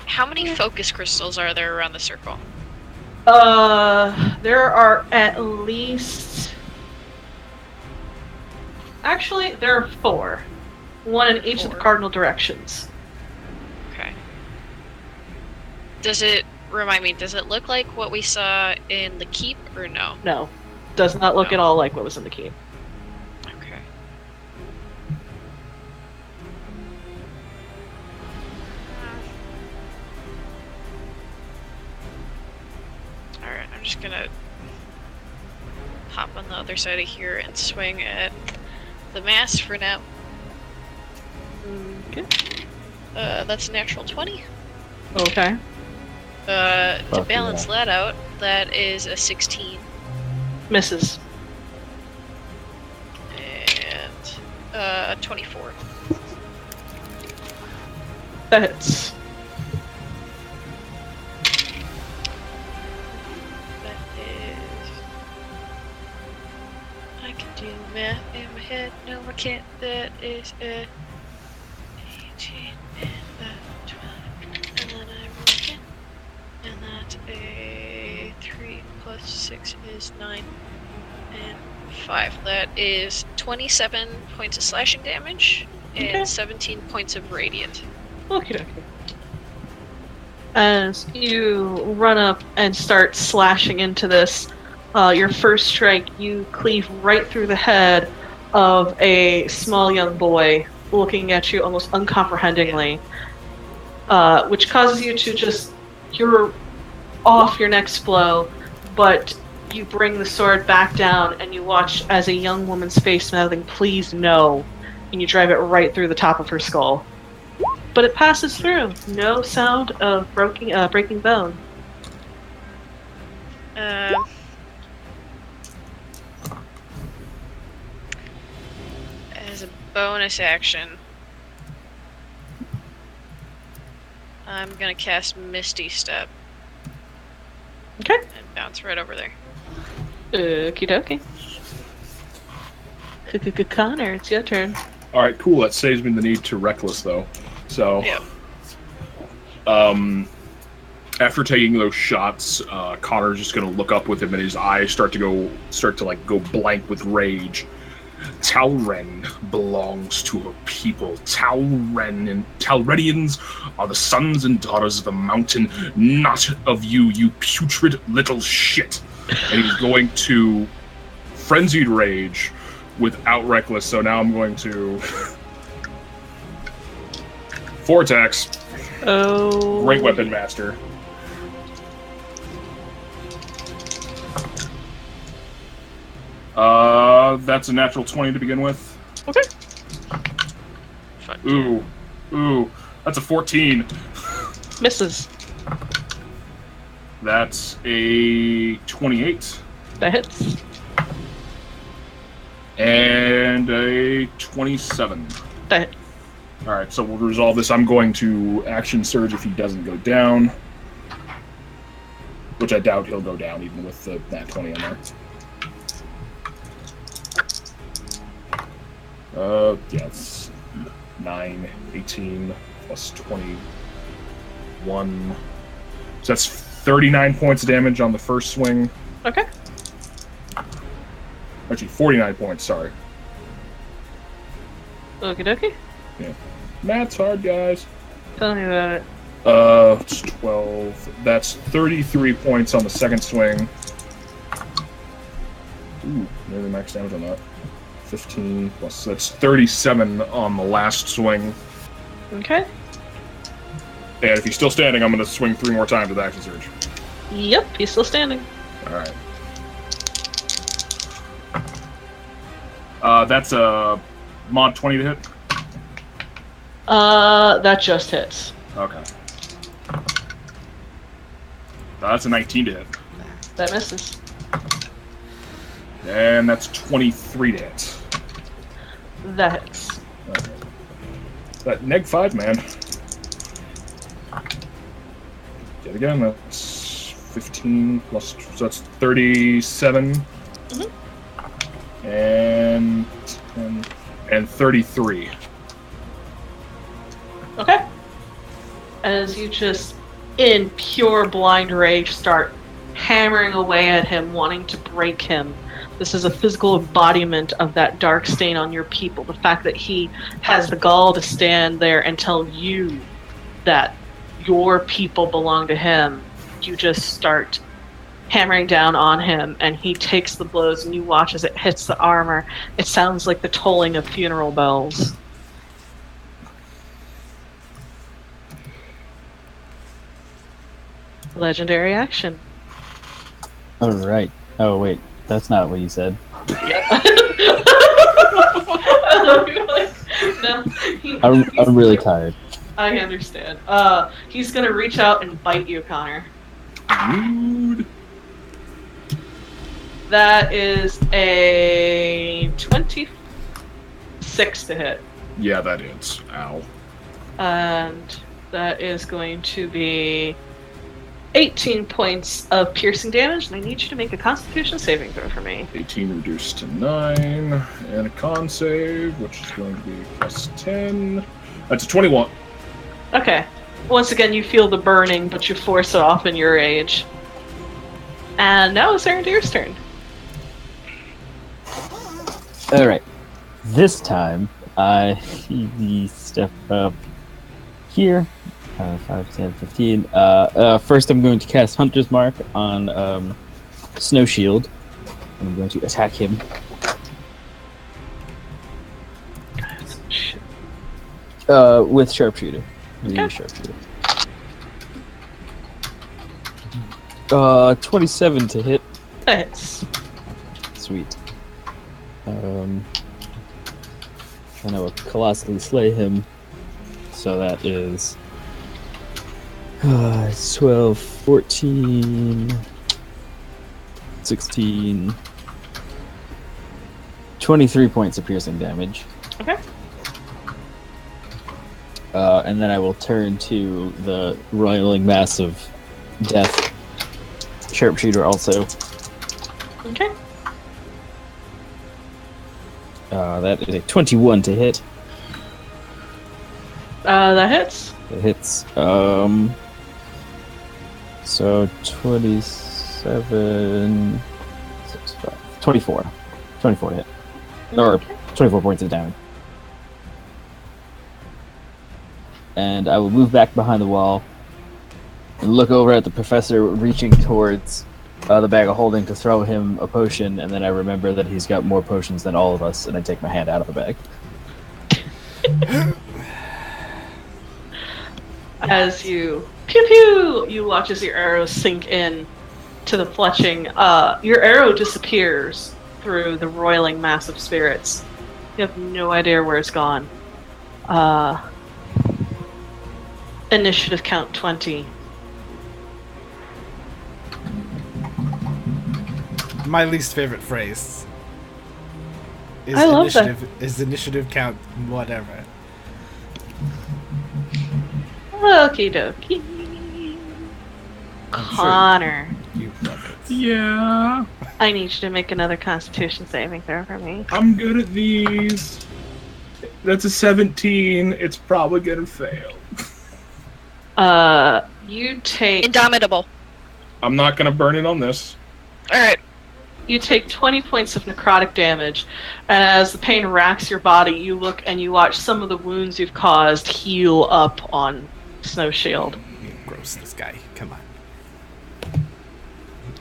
how many focus crystals are there around the circle? There are at least... Actually, there are 4. One in each of the 4. cardinal directions. Okay. Does it, remind me, does it look like what we saw in the keep, or no? No. Does not look No. at all like what was in the keep. Okay. Alright, I'm just gonna hop on the other side of here and swing at the mass for now. Okay. That's a natural 20. Okay. To Fuck balance yeah. that out, that is a 16. Misses. And 24. That hits. That is... I can do math in my head. No, I can't. That is a 18 and a 12. And then I roll again. And that's a 3 plus 6 is 9. And 5. That is 27 points of slashing damage. and Okay. 17 points of radiant. Okie dokie. As you run up and start slashing into this, your first strike, you cleave right through the head of a small young boy looking at you almost uncomprehendingly, which causes you to just, you're off your next blow, but you bring the sword back down and you watch as a young woman's face mouthing, "Please no," and you drive it right through the top of her skull. But it passes through. No sound of breaking bone. As a bonus action, I'm gonna cast Misty Step Okay. and bounce right over there. Okie dokie. Connor, it's your turn. All right, cool. That saves me the need to reckless though. So, Yep. after taking those shots, Connor's just gonna look up with him, and his eyes start to go blank with rage. Talren belongs to her people. Talredians are the sons and daughters of the mountain, not of you, you putrid little shit. And he's going to frenzied rage without reckless. So now I'm going to 4 attacks. Oh. Great weapon master. That's a natural 20 to begin with. Okay. Fuck. Ooh, that's a 14. Misses. That's a 28 That hits. and a 27. That hits. All right, so we'll resolve this. I'm going to action surge if he doesn't go down, which I doubt he'll go down even with the nat 20 in there. Yeah, it's 9, 18 plus 21. So that's 39 points of damage on the first swing. Okay. Actually, 49 points, sorry. Okie dokie. Math's hard, guys. Tell me about it. It's 12. That's 33 points on the second swing. Ooh, nearly max damage on that. 15 plus, that's 37 on the last swing. Okay. And if he's still standing, I'm going to swing 3 more times with action surge. Yep, he's still standing. Alright. That's a mod 20 to hit? That just hits. Okay. That's a 19 to hit. That misses. And that's 23 to hit. That hits. Okay. That neg 5, man. Yet again, that's 15 plus, so that's 37. And 10, and 33. Okay. As you just, in pure blind rage, start hammering away at him, wanting to break him. This is a physical embodiment of that dark stain on your people. The fact that he has the gall to stand there and tell you that your people belong to him. You just start hammering down on him, and he takes the blows, and you watch as it hits the armor. It sounds like the tolling of funeral bells. Legendary action. All right. Oh wait, that's not what you said. I'm really tired. I understand. He's gonna reach out and bite you, Connor. Rude. That is a 26 to hit. Yeah, that is. Ow. And that is going to be 18 points of piercing damage, and I need you to make a Constitution saving throw for me. 18 reduced to 9, and a con save, which is going to be plus 10. That's a 21. Okay. Once again, you feel the burning, but you force it off in your rage. And now it's Arendir's turn. All right. This time, I step up here. 5, 10, 15. First, I'm going to cast Hunter's Mark on Snow Shield. I'm going to attack him. With Sharpshooter. Okay. Sharpshooter. 27 to hit. Hits. Sweet. And I will colossally slay him. So that is 12, 14, 16, 23 points of piercing damage. Okay. And then I will turn to the roiling mass of death. Sharpshooter also. Okay. That is a 21 to hit. That hits. It hits. So 27, 6, 5, 24. 24 to hit. Or 24 points of damage. And I will move back behind the wall and look over at the professor reaching towards the bag of holding to throw him a potion, and then I remember that he's got more potions than all of us, and I take my hand out of the bag. As you pew pew, you watch as your arrow sink in to the fletching. Your arrow disappears through the roiling mass of spirits. You have no idea where it's gone. Initiative count 20. My least favorite phrase is I love that. initiative count whatever. Okie dokie. Connor, You love it. Yeah, I need you to make another Constitution saving throw for me. I'm good at these. That's a 17. It's probably gonna fail. You take Indomitable. I'm not gonna burn it on this. Alright. 20 points of necrotic damage, and as the pain racks your body, you look and you watch some of the wounds you've caused heal up on Snow Shield. Gross, this guy. Come on.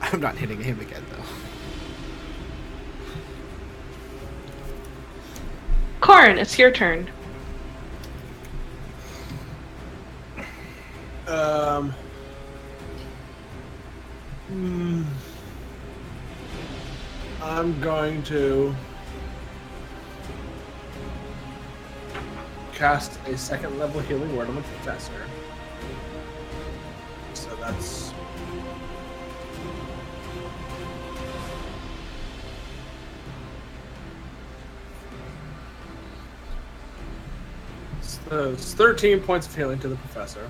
I'm not hitting him again, though. Corin, it's your turn. I'm going to cast a second level healing word on the professor. So that's it's 13 points of healing to the professor.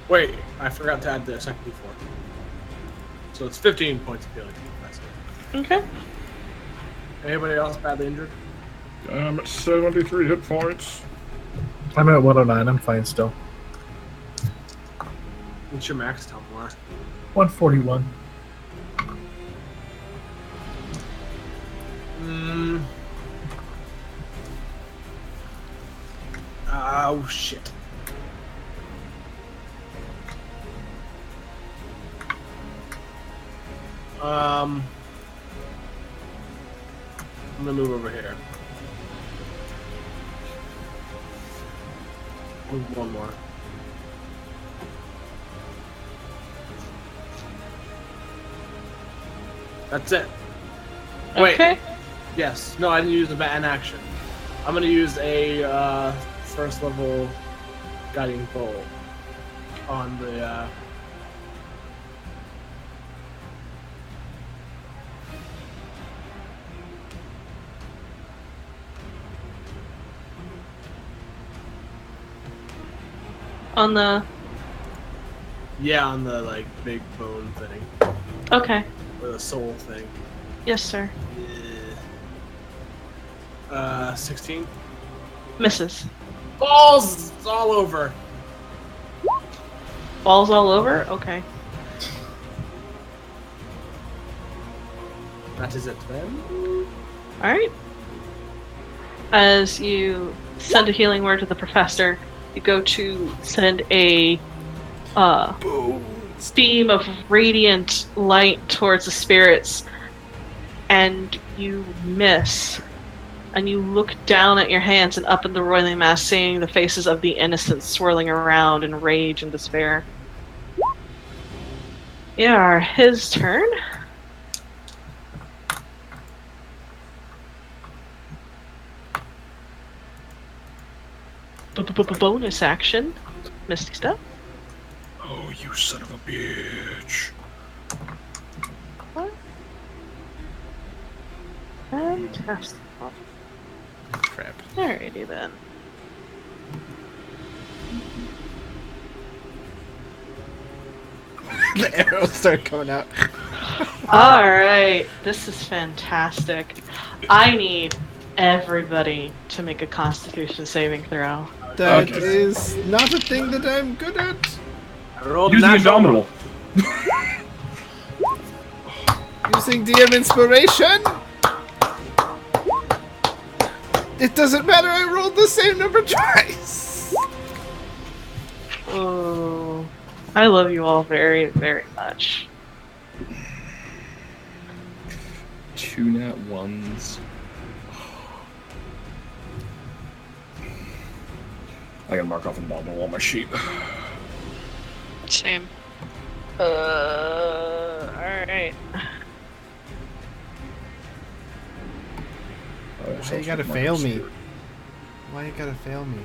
Wait, I forgot to add the second d4. So it's 15 points of healing to the professor. Okay. Anybody else badly injured? I'm at 73 hit points. I'm at 109. I'm fine still. What's your max, tell me more? 141. Oh, shit. I'm gonna move over here. Move one more. That's it. Wait. Okay. Yes. No, I didn't use the an action. I'm gonna use a first level guiding bolt on the On the... on the like big bone thing Okay. or the soul thing. Yes, sir. 16. Misses. Balls all over. Balls all over? Okay. That is it then. All right. As you send a healing word to the professor, you go to send a beam of radiant light towards the spirits, and you miss. And you look down at your hands and up in the roiling mass, seeing the faces of the innocent swirling around in rage and despair. Yeah, his turn. Bonus action, Misty Step. Oh, you son of a bitch. What? Fantastic. Crap. Alrighty then. The arrows start coming out. Alright, this is fantastic. I need everybody to make a Constitution saving throw. That Okay. is not a thing that I'm good at. I rolled Use the natural. Indomitable. Using DM inspiration. It doesn't matter. I rolled the same number twice. Oh, I love you all very, very much. 2 nat 1s. I gotta mark off Indomitable on my sheet. Same. Alright. Why you gotta fail me? Why you gotta fail me?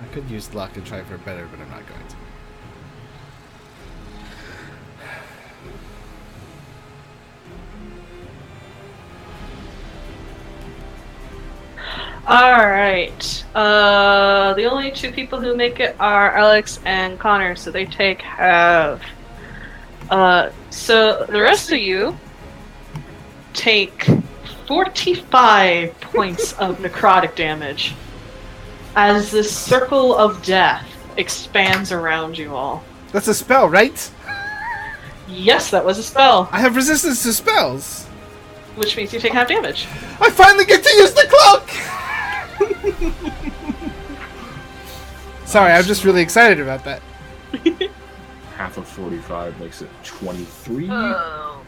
I could use luck and try for better, but I'm not going to. Alright. The only two people who make it are Alex and Connor, so they take half. So the rest of you take 45 points of necrotic damage as this circle of death expands around you all. That's a spell, right? Yes, that was a spell, I have resistance to spells. which means you take half damage. I finally get to use the cloak! Sorry, I'm just really excited about that. Half of 45 makes it 23. Oh.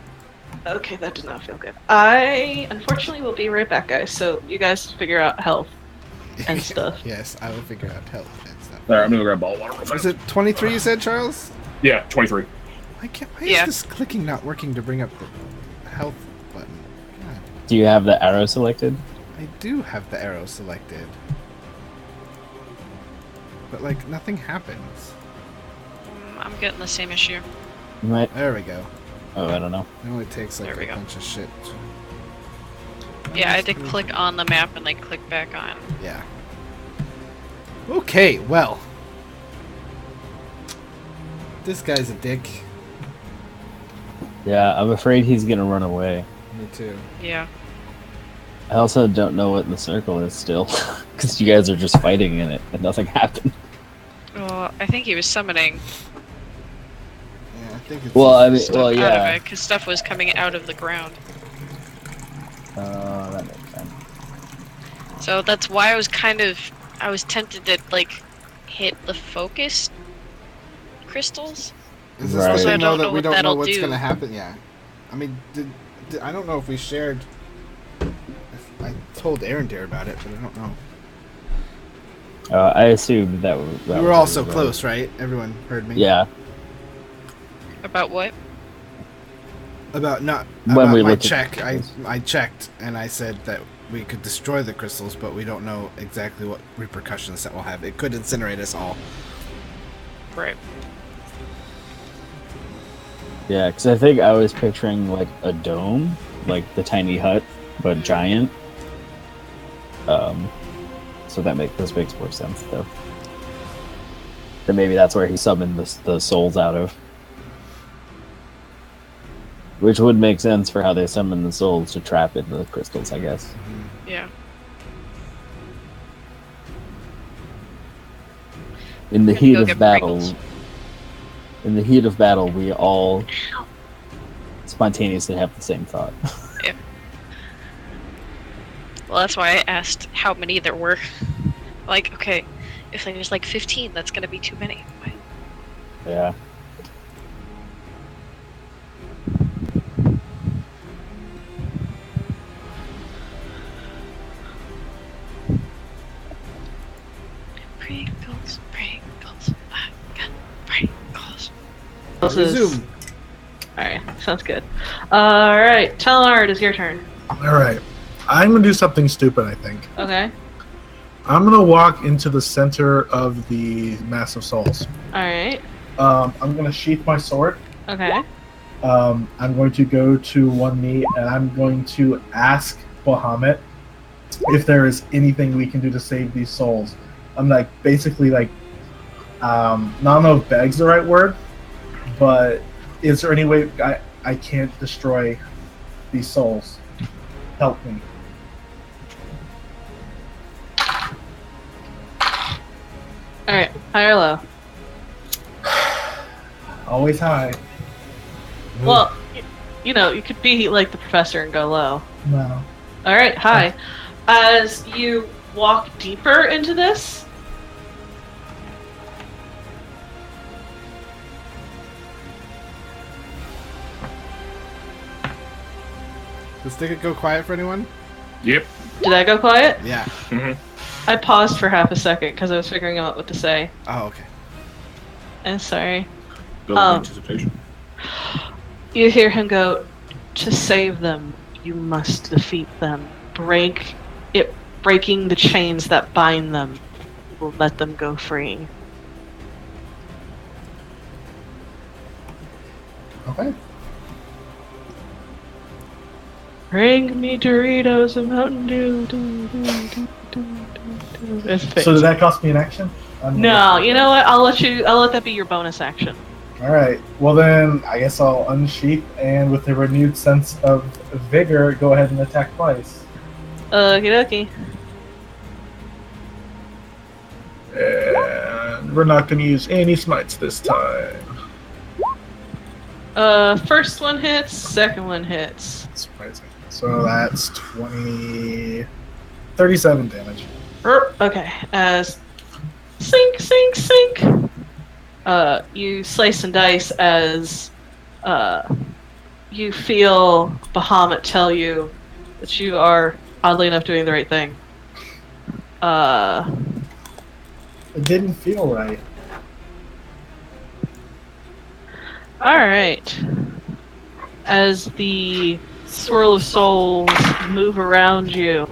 Okay, that did not feel good. I unfortunately will be right back, guys, so you guys figure out health and stuff. Yes, I will figure out health and stuff. Alright, I'm gonna grab ball water real Was fast. it 23 you said, Charles? Yeah, 23. Why Yeah. is this clicking not working to bring up the health button? God, Do you have the arrow selected? I do have the arrow selected. But, like, nothing happens. I'm getting the same issue. You might. There we go. Oh, I don't know. It only takes, like, There we a go. bunch of shit. Yeah, I had to click on the map and then click back on. Yeah. Okay, well. This guy's a dick. Yeah, I'm afraid he's gonna run away. Me too. Yeah. I also don't know what the circle is still, because you guys are just fighting in it and nothing happened. Well, I think he was summoning Yeah, I think it's. Well, I mean, stuff well, out of yeah. it because stuff was coming out of the ground. That makes sense. So that's why I was I was tempted to like hit the focus crystals. Is this Right. the So I thing, though, don't that know we what don't know that'll what's do. gonna happen? Yeah. I mean, I don't know if we shared. I told Arendir about it, but I don't know. I assumed that, that We were was all so right. close, right? Everyone heard me. Yeah, About what? About not When about we my looked at check. the I crystals. checked and I said that we could destroy the crystals, but we don't know exactly what repercussions that will have. It could incinerate us all. Right. yeah, because I think I was picturing like a dome, like the tiny hut, but giant. So this makes more sense though. Then maybe that's where he summoned the souls out of. Which would make sense for how they summon the souls to trap in the crystals, I guess. Yeah. In the I'm gonna heat go of get battle, Pringles. we all spontaneously have the same thought. Well, that's why I asked how many there were. Like, okay, if there's like 15, that's gonna be too many. Yeah. Pringles, Pringles, I got Pringles. This is- Resume. Alright, sounds good. Alright, Talar, it is your turn. All right. I'm gonna do something stupid. I think Okay. I'm gonna walk into the center of the mass of souls. Alright. I'm gonna sheath my sword. Okay. I'm going to go to one knee and I'm going to ask Bahamut if there is anything we can do to save these souls. I'm like basically like, I don't know if beg's the right word, but is there any way I can't destroy these souls? Help me. Alright, high or low? Always high. Well, you know, you could be like the professor and go low. No. Alright, high. As you walk deeper into this, Does Ticket go quiet for anyone? Yep. did I go quiet? Yeah. I paused for half a second because I was figuring out what to say. Oh, okay. I'm sorry. Build anticipation. You hear him go, "To save them, you must defeat them. Breaking the chains that bind them will let them go free." Okay. Bring me Doritos and Mountain Dew. Do, do, do, do, do. It's fixed. So did that cost me an action? No, you know what? I'll let that be your bonus action. Alright. Well then, I guess I'll unsheath and with a renewed sense of vigor, go ahead and attack twice. Okie dokie. And we're not going to use any smites this time. First one hits, second one hits. Surprising. So that's 37 damage. Okay, as sink, sink, sink. You slice and dice as you feel Bahamut tell you that you are oddly enough doing the right thing. It didn't feel right. Alright. As the swirl of souls move around you,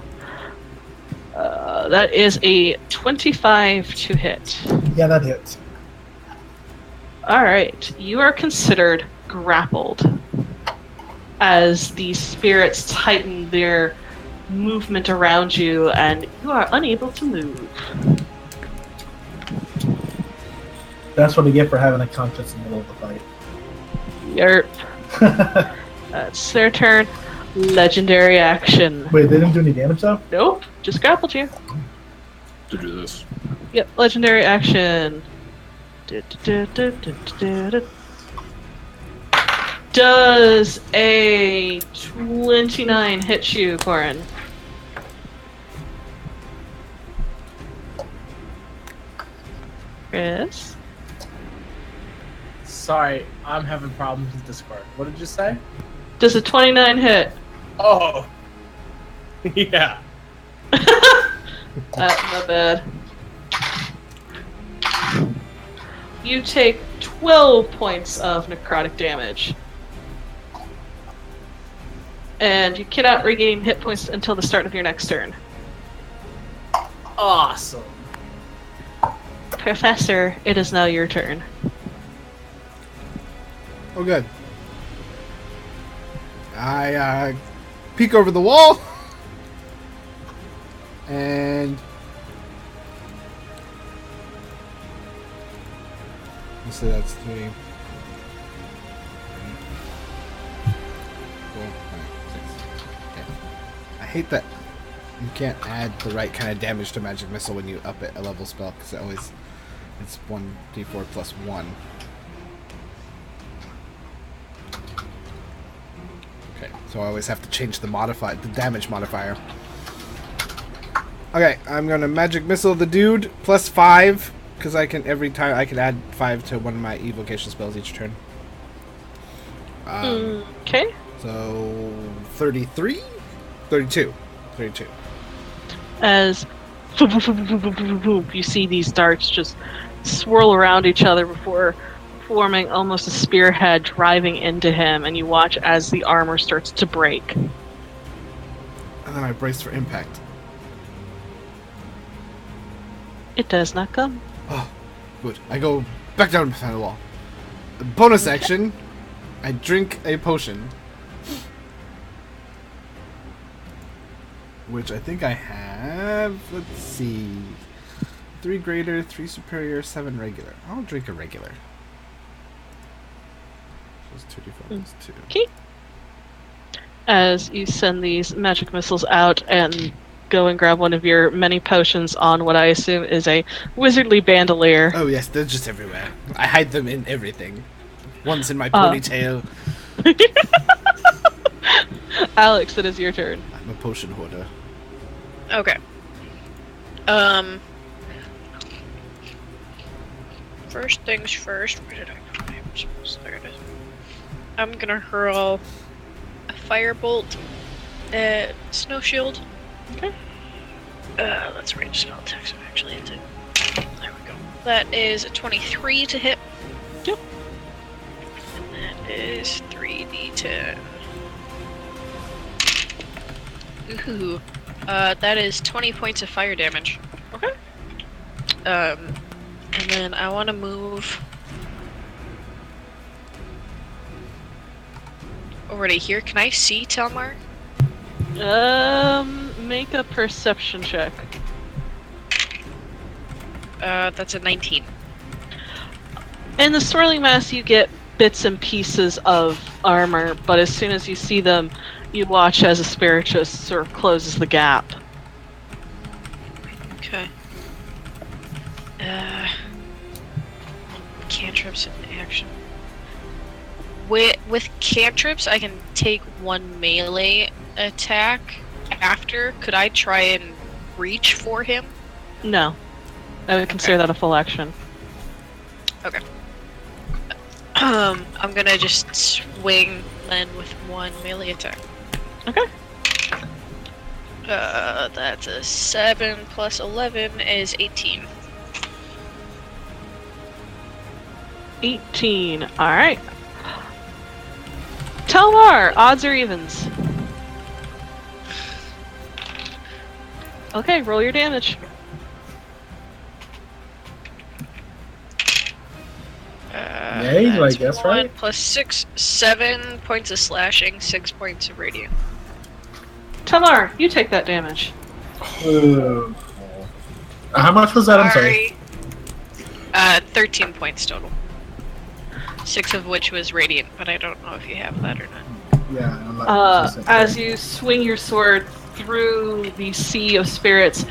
that is a 25 to hit. Yeah, that hits. Alright, you are considered grappled as the spirits tighten their movement around you and you are unable to move. That's what I get for having a conscience in the middle of the fight. Yerp. That's their turn. Legendary action. Wait, they didn't do any damage though? Nope, just grappled you. To do this. Yep, legendary action. Does a 29 hit you, Corin? Chris? Sorry, I'm having problems with Discord. What did you say? Does a 29 hit? Oh. Yeah. Not bad. You take 12 points of necrotic damage. And you cannot regain hit points until the start of your next turn. Awesome. Professor, it is now your turn. Oh, good. I peek over the wall, and so that's 3. 4, 5, 6. Okay. I hate that you can't add the right kind of damage to magic missile when you up it a level spell because it's 1d4 plus 1. Okay, so I always have to change the damage modifier. Okay, I'm gonna magic missile the dude plus 5 because I can every time I can add 5 to one of my evocation spells each turn. Okay. So 33, 32, 32. As you see these darts just swirl around each other before forming almost a spearhead driving into him, and you watch as the armor starts to break. And then I brace for impact. It does not come. Oh, good. I go back down behind the wall. Bonus action, I drink a potion. Which I think I have. Let's see. 3 greater, 3 superior, 7 regular. I'll drink a regular. Plus 2d4 plus 2. Okay. As you send these magic missiles out and go and grab one of your many potions on what I assume is a wizardly bandolier. Oh yes, they're just everywhere. I hide them in everything. One's in my ponytail. Alex, it is your turn. I'm a potion hoarder. Okay. First things first. Where did I put my spells? There it is. I'm gonna hurl a firebolt at Snow Shield. Okay. Let's range spell attack. So actually, it's there we go. That is a 23 to hit. Yep. And that is 3d10. Ooh. That is 20 points of fire damage. Okay. And then I want to move over to here. Can I see Telmar? Make a perception check. That's a 19. In the swirling mass, you get bits and pieces of armor, but as soon as you see them, you watch as a spiritist sort of closes the gap. Okay. Cantrips in action. With cantrips, I can take one melee attack after. Could I try and reach for him? No. I would consider that a full action. Okay. I'm gonna just swing then with one melee attack. Okay. That's a 7 plus 11 is 18. 18. Alright. Telmar, odds or evens? Okay, roll your damage. Yay, do I That's guess 1 right? plus 6, 7 points of slashing, 6 points of radiant. Telmar, you take that damage. Ooh. How much was that? I'm sorry. 13 points total. 6 of which was radiant, but I don't know if you have that or not. Yeah, I'm not As you swing your sword through the sea of spirits,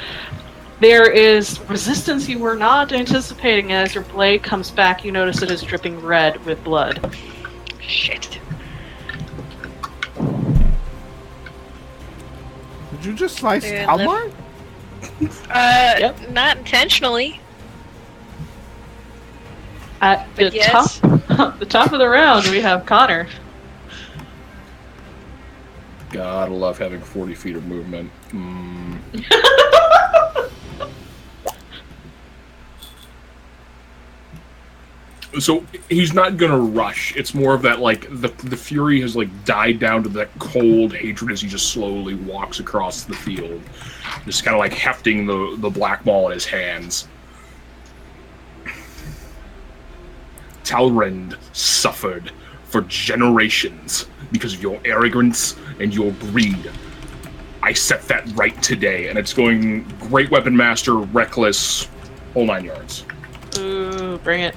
there is resistance you were not anticipating. As your blade comes back, you notice it is dripping red with blood. Shit. Did you just slice Dude, Talmar? Yep. Not intentionally. At the But yes. the top of the round, we have Connor. Gotta love having 40 feet of movement. So he's not gonna rush. It's more of that, like, the fury has, like, died down to that cold hatred as he just slowly walks across the field, just kind of like hefting the black ball in his hands. Talrend suffered for generations because of your arrogance and your greed. I set that right today, and it's going Great Weapon Master, Reckless, whole 9 yards. Ooh, bring it.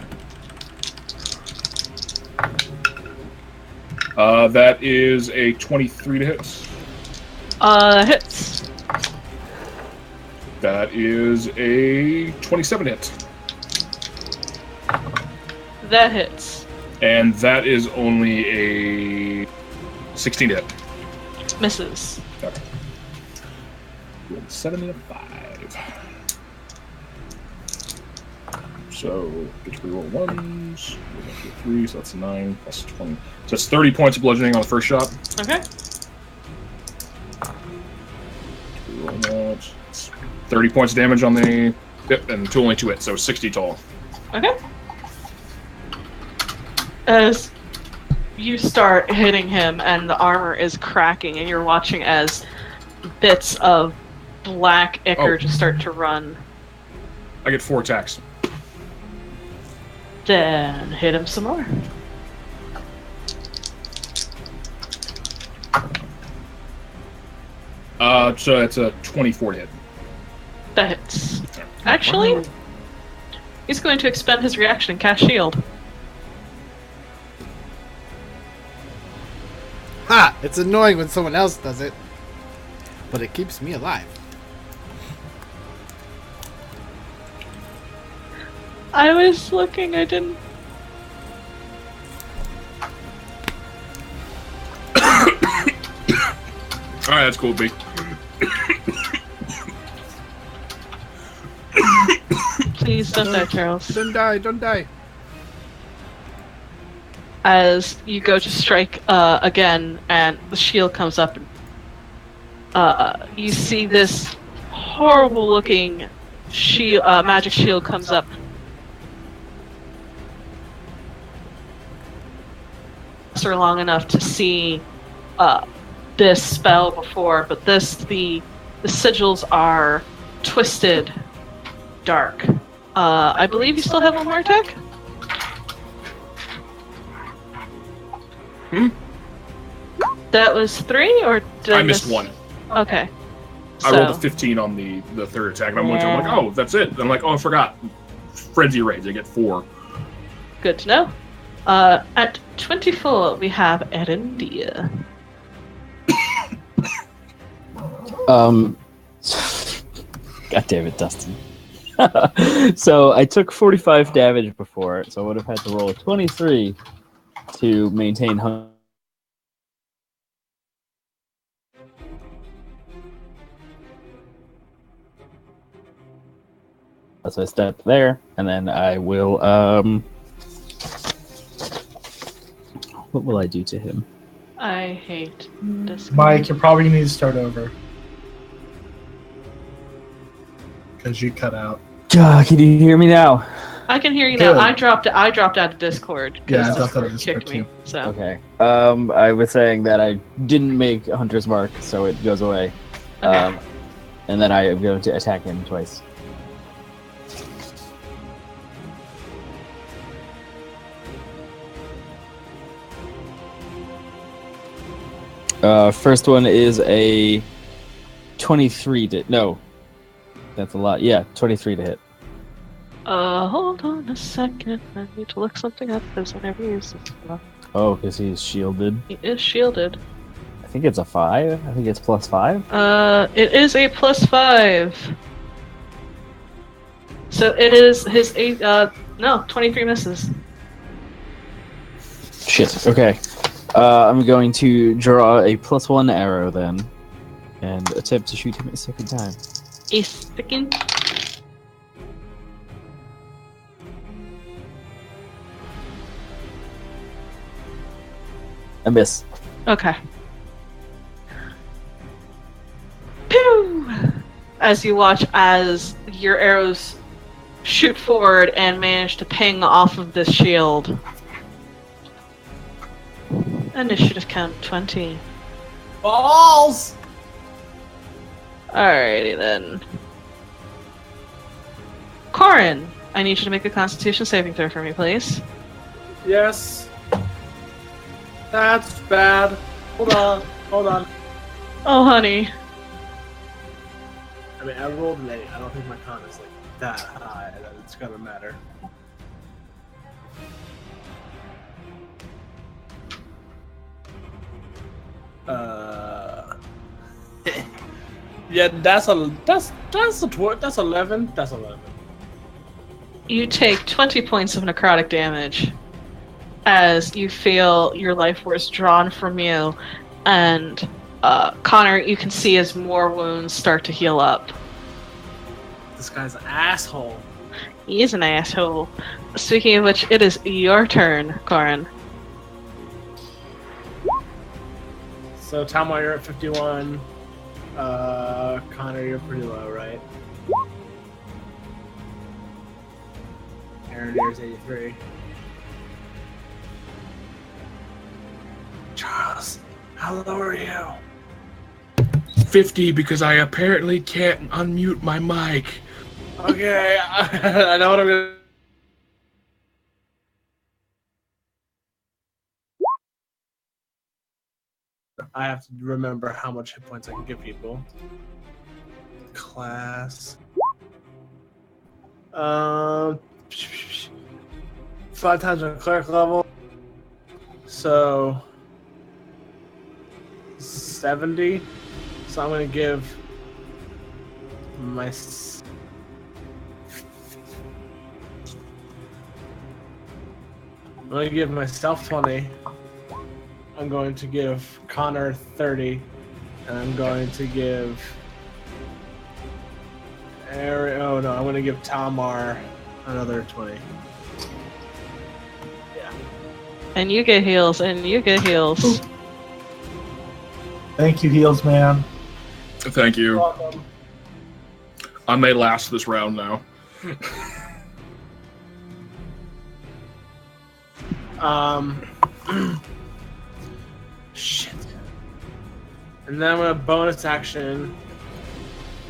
That is a 23 to hit. Hits. That is a 27 hit. That hits. And that is only a 16 to hit. Misses. Okay. Rolled 7 and a 5. So, get to reroll ones. We're going to get 3, so that's 9 plus 20. So that's 30 points of bludgeoning on the first shot. Okay. Reroll that. It's 30 points of damage on the. Yep, and only 2 hits, so 60 total. Okay. As you start hitting him and the armor is cracking and you're watching as bits of black ichor just start to run. I get 4 attacks. Then hit him some more. So that's a 24 to hit. That hits. Actually, he's going to expend his reaction and cast shield. Ha! It's annoying when someone else does it, but it keeps me alive. I was looking, I didn't. Alright, that's cool, B. Please don't die, Charles. Don't die, don't die. As you go to strike again, and the shield comes up, and you see this horrible-looking shield, magic shield comes up. For long enough to see this spell before, but the sigils are twisted, dark. I believe you still have one more attack. That was 3, or did I missed 1. Okay. I rolled a 15 on the third attack, and I'm like, oh, that's it. And I'm like, oh, I forgot. Frenzy Rage, I get 4. Good to know. At 24, we have Erendia. God damn it, Dustin. So I took 45 damage before, so I would have had to roll a 23 to maintain hunger. So I step there, and then I will, what will I do to him? I hate this. Mike, you probably need to start over. Because you cut out. Can you hear me now? I can hear you Good. now. I dropped out of Discord Yeah, I because dropped out of Discord Discord kicked me. too. So Okay. I was saying that I didn't make Hunter's Mark, so it goes away. Okay. And then I am going to attack him twice. First one is a 23 to... No. That's a lot. Yeah, 23 to hit. hold on a second. I need to look something up because I never use this stuff. Oh, because he's shielded. He is shielded. I think it's a 5. I think it's plus 5. It is a +5. So it is his 8, no, 23 misses. Shit. Okay. I'm going to draw a +1 arrow then, and attempt to shoot him a second time. A second. I miss. Okay. Pew! As you watch as your arrows shoot forward and manage to ping off of this shield. Initiative count 20. Balls! Alrighty then. Corin, I need you to make a Constitution saving throw for me, please. Yes. That's bad. Hold on. Oh, honey. I mean, I rolled an 8. I don't think my con is like that high that it's gonna matter. Yeah, that's 11. That's 11. You take 20 points of necrotic damage as you feel your life force drawn from you, and Connor, you can see as more wounds start to heal up. This guy's an asshole. He is an asshole. Speaking of which, it is your turn, Corin. So Talmar, you're at 51. Connor, you're pretty low, right? Aaron, you're 83. Charles, how low are you? 50 because I apparently can't unmute my mic. Okay, I know what I'm gonna. I have to remember how much hit points I can give people. Class. 5 times on cleric level. So 70. So I'm gonna give my. I'm going to give myself 20. I'm going to give Connor 30. And I'm going to give... I'm going to give Talmar another 20. Yeah. And you get heals, and you get heals. Thank you, heals man. Thank you. Welcome. I may last this round now. Shit. And then I'm going to bonus action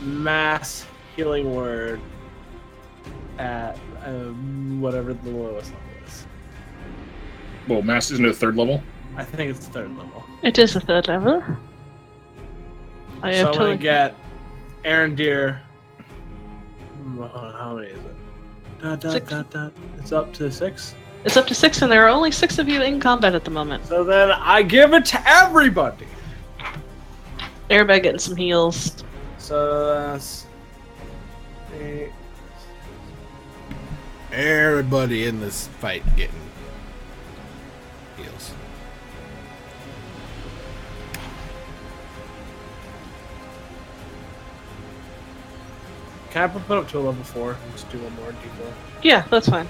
mass healing word at whatever the lowest level is. Well, Mass isn't it a 3rd level? I think it's 3rd level. It is a 3rd level. I So have I'm going to to get Aaron Deere. How many is it? Six. It's up to 6. It's up to 6, and there are only 6 of you in combat at the moment. So then I give it to everybody. Everybody getting some heals. So that's 8. Everybody in this fight getting heals. Can I put up to a level 4? Just do one more D4. Yeah, that's fine.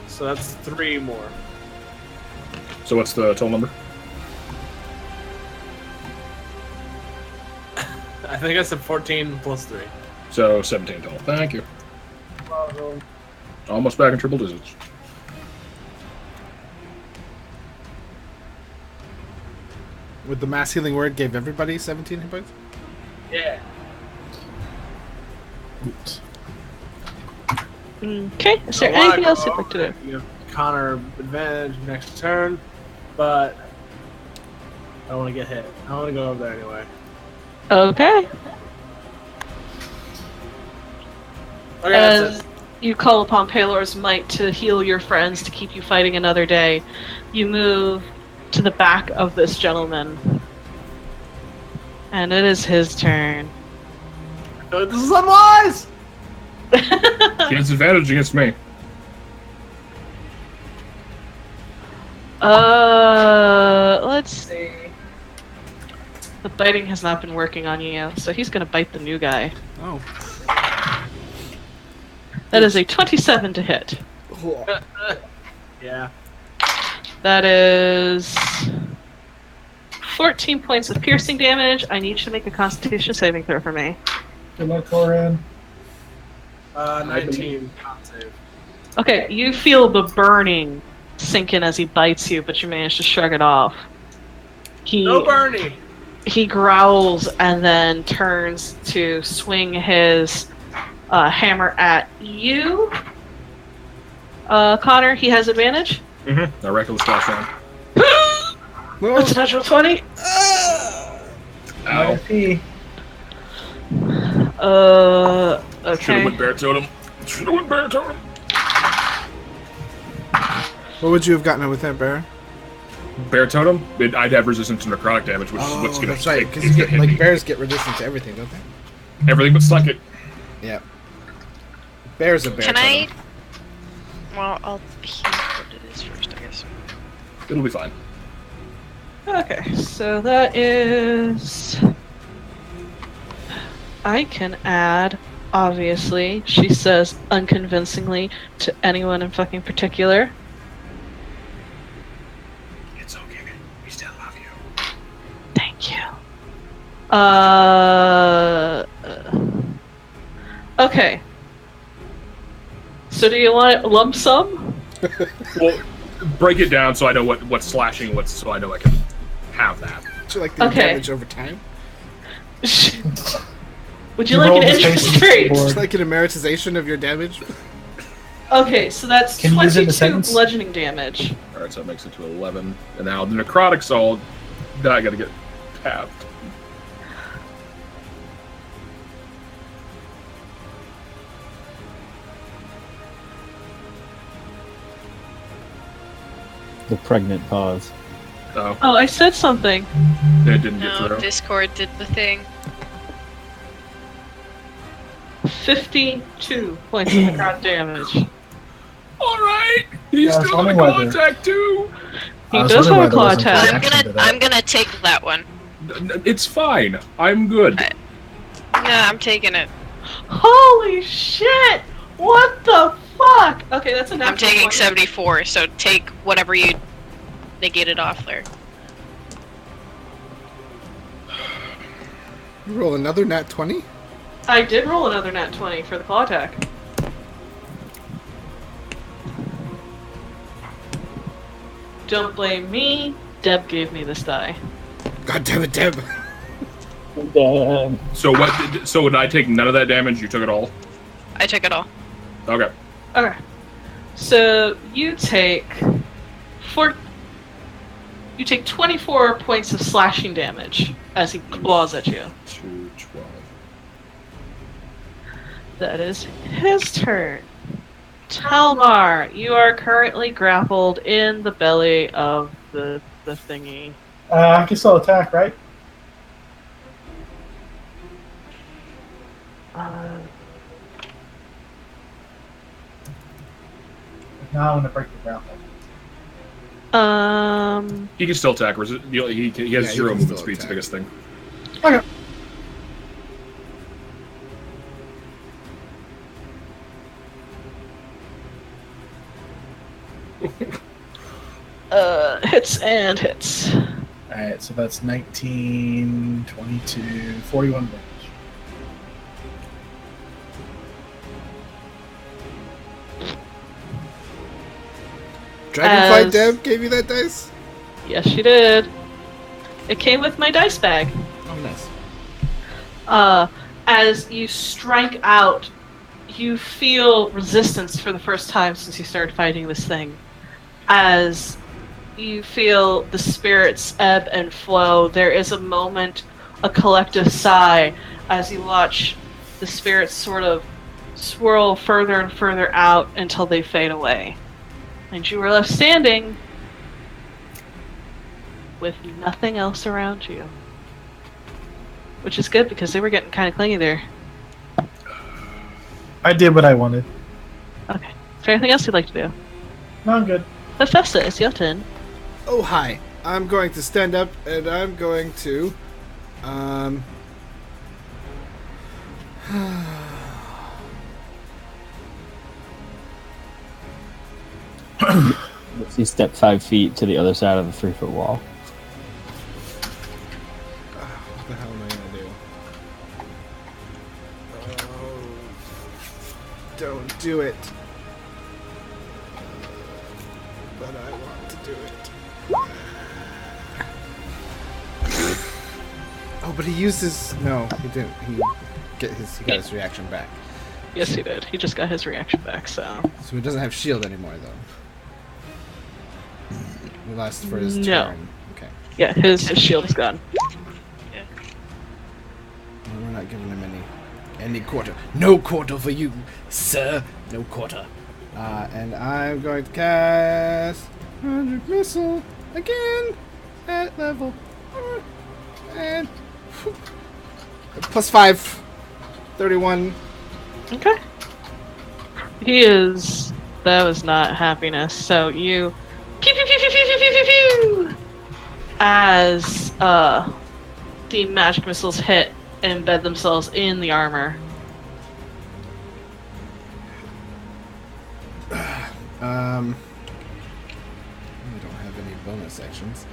So that's 3 more. So what's the total number? I think I said 14 plus 3. So 17 total. Thank you. Almost back in triple digits. With the mass healing word, gave everybody 17 hit points? Yeah. Oops. Okay, is there anything else you'd like to do? You have Connor advantage next turn, but I don't want to get hit. I want to go over there anyway. Okay. Okay, that's As it. you call upon Palor's might to heal your friends to keep you fighting another day, you move to the back of this gentleman. And it is his turn. I feel like this is unwise! He has advantage against me. Let's see. The biting has not been working on you, so he's gonna bite the new guy. Oh. That is a 27 to hit. Yeah. That is 14 points of piercing damage. I need you to make a Constitution saving throw for me. Good luck, Corin. 19 con save. Okay, you feel the burning sink in as he bites you, but you manage to shrug it off. No Bernie! He growls and then turns to swing his hammer at you. Connor, he has advantage. Mm-hmm. I reckless flash round. That's a natural 20. Ow. RIP. Should've Okay. went bear totem. Should've went bear totem. What would you have gotten with that bear? Bear totem? I'd have resistance to necrotic damage, which is what's gonna that's right. take- Because it's gonna hit me. bears get resistant to everything, don't they? Everything but suck it. Yeah. Bear's a bear. Can I? totem. Well, I'll hear what it is first, I guess. It'll be fine. Okay, so that is. I can add, obviously, she says unconvincingly to anyone in fucking particular. It's okay. We still love you. Thank you. Okay. So do you want lump sum? Well, break it down so I know what's slashing, so I know I can have that. Would you like the Okay. damage over time? Would you You like roll an the space interest on the rate? keyboard. Would you like an amortization of your damage? Okay, so that's Can you use it in a 22 sentence? bludgeoning damage. Alright, so that makes it to 11. And now the necrotic soul, now I gotta get halved. The pregnant pause. Oh, Oh, I said something. it didn't get No, through. Discord did the thing. 52 points of necrotic damage. Alright! He's Yeah, I was still in wondering why contact too! He I was does wondering have a why claw there wasn't attack. an action to that. I'm gonna take that one. It's fine. I'm good. Yeah, I'm taking it. Holy shit! What the fuck? Okay, that's a I'm natural taking 20. 74, so take whatever you negated off there. You roll another nat 20? I did roll another nat 20 for the claw attack. Don't blame me. Deb gave me this die. God damn it, Deb. So what? So when I take none of that damage, you took it all? I took it all. Okay. Okay. So you take you take 24 points of slashing damage as he claws at you. 212. That is his turn. Talmar, you are currently grappled in the belly of the thingy. I can still attack, right? Now I'm gonna break the grapple. He can still attack. He has Yeah, he zero can movement still speed. It's the attack. biggest thing. Okay. Hits and hits. Alright, so that's 19, 22, 41 damage. Dragonflight As- Deb gave you that dice? Yes, she did. It came with my dice bag. Oh, nice. As you strike out, you feel resistance for the first time since you started fighting this thing. As you feel the spirits ebb and flow, there is a moment, a collective sigh, as you watch the spirits sort of swirl further and further out until they fade away. And you are left standing with nothing else around you. Which is good because they were getting kind of clingy there. I did what I wanted. Okay. Is there anything else you'd like to do? No, I'm good. Hephaestus, it's your turn. Oh, hi. I'm going to stand up and I'm going to. You step 5 feet to the other side of the 3-foot wall. What the hell am I gonna do? Oh, don't do it. But I want to do it. Oh, but he used his. No, he didn't. He got his reaction back. Yes, he did. He just got his reaction back, so. So he doesn't have shield anymore, though. It lasts for his No. turn. Okay. Yeah, his shield's gone. Well, we're not giving him any quarter. No quarter for you, sir. No quarter. And I'm going to cast 100 missile again at level 4 and +5, 31. Okay. He is. That was not happiness. So you. Pew, pew, pew, pew, pew, pew, pew, pew, pew. as the magic missiles hit and embed themselves in the armor. I don't have any bonus actions.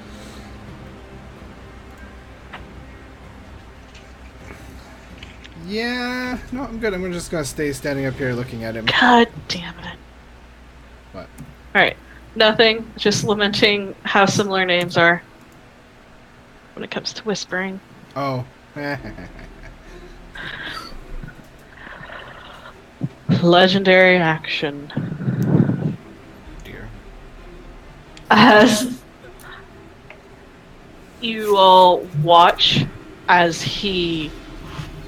Yeah, no, I'm good. I'm just gonna stay standing up here looking at him. God damn it. What? Alright. Nothing. Just lamenting how similar names are when it comes to whispering. Oh. Legendary action. Dear. As you all watch as he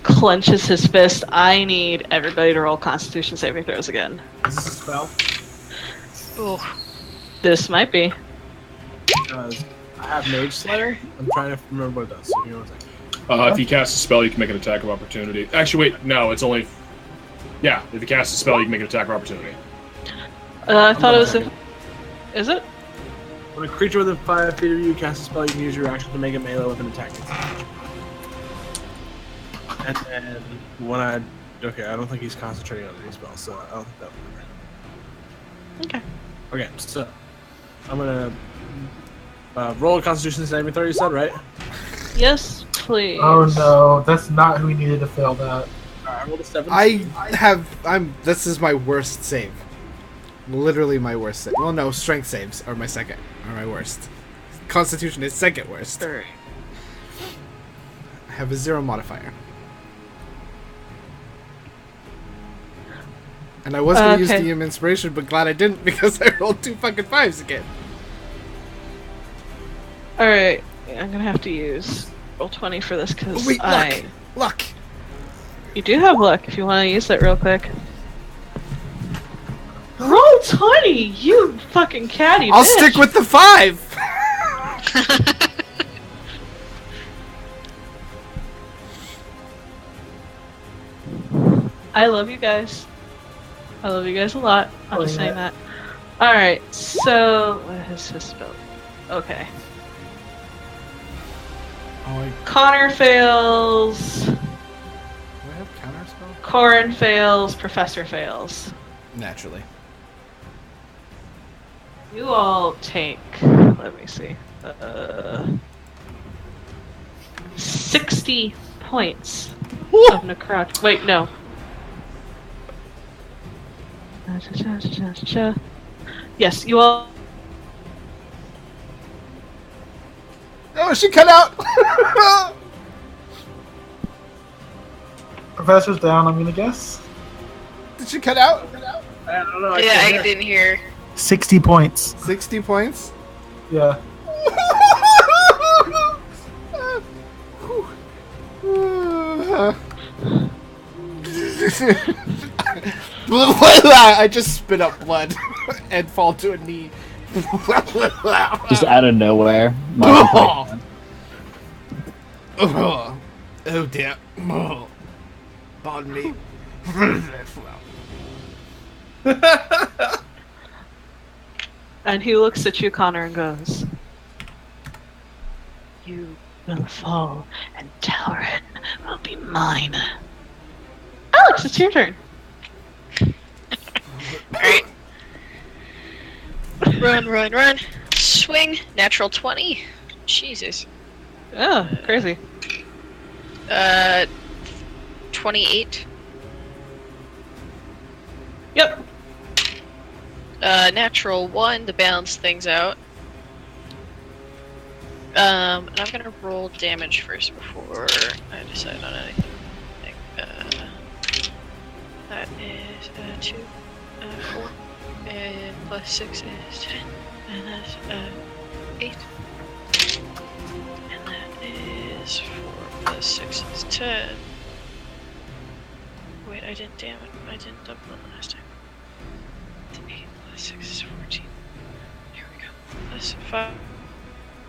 clenches his fist, I need everybody to roll Constitution saving throws again. Is this a spell? Oh, This might be. Because I have Mage Slayer. I'm trying to remember what it does. So give me 1 second. If you cast a spell, you can make an attack of opportunity. Actually, wait, no, it's only... Yeah, if you cast a spell, you can make an attack of opportunity. I thought it was a... Is it? When a creature within 5 feet of you casts a spell, you can use your action to make a melee weapon attack. And then when I... Okay, I don't think he's concentrating on any spells, so I don't think that would work. Okay. Okay, so I'm gonna roll a Constitution saving throw. You said, right? Yes, please. Oh no, that's not who we needed to fail that. Alright, I rolled a 7. This is my worst save. Literally my worst save. Well, no, strength saves are my second, are my worst. Constitution is second worst. Alright. I have a 0 modifier. And I was gonna use Okay. DM inspiration, but glad I didn't because I rolled 2 fucking 5s again. Alright. I'm gonna have to use roll 20 for this because Oh, wait, luck! Luck! You do have luck if you want to use that real quick. Roll 20, you fucking catty I'll bitch. stick with the 5! I love you guys. I love you guys a lot. I'm Oh, just yeah. saying that. Alright, so... What is his spell? Okay. Oh, Connor fails. do I have counter spell? Corin fails. Professor fails. Naturally. You all take... Let me see. 60 points of necrotic. Wait, no. Yes, you all... Oh, she cut out! Professor's down, I'm gonna guess. Did she cut out? I don't know. yeah, I can't hear. didn't hear. 60 points. 60 points? Yeah. I just spit up blood and fall to a knee. Just out of nowhere. Oh, oh dear. Oh. Pardon me. And he looks at you, Connor, and goes, "You will fall, and Talrin will be mine." Alex, it's your turn. Alright. Run, run, run. Swing. Natural 20. Jesus. Oh, crazy. 28. Yep. Natural 1 to balance things out. And I'm gonna roll damage first before I decide on anything. That is 2, 4, and plus 6 is 10, and that's 8. And that is 4 plus 6 is 10. Wait, I didn't damn it. I didn't double it last time. It's 8 plus 6 is 14. Here we go. Plus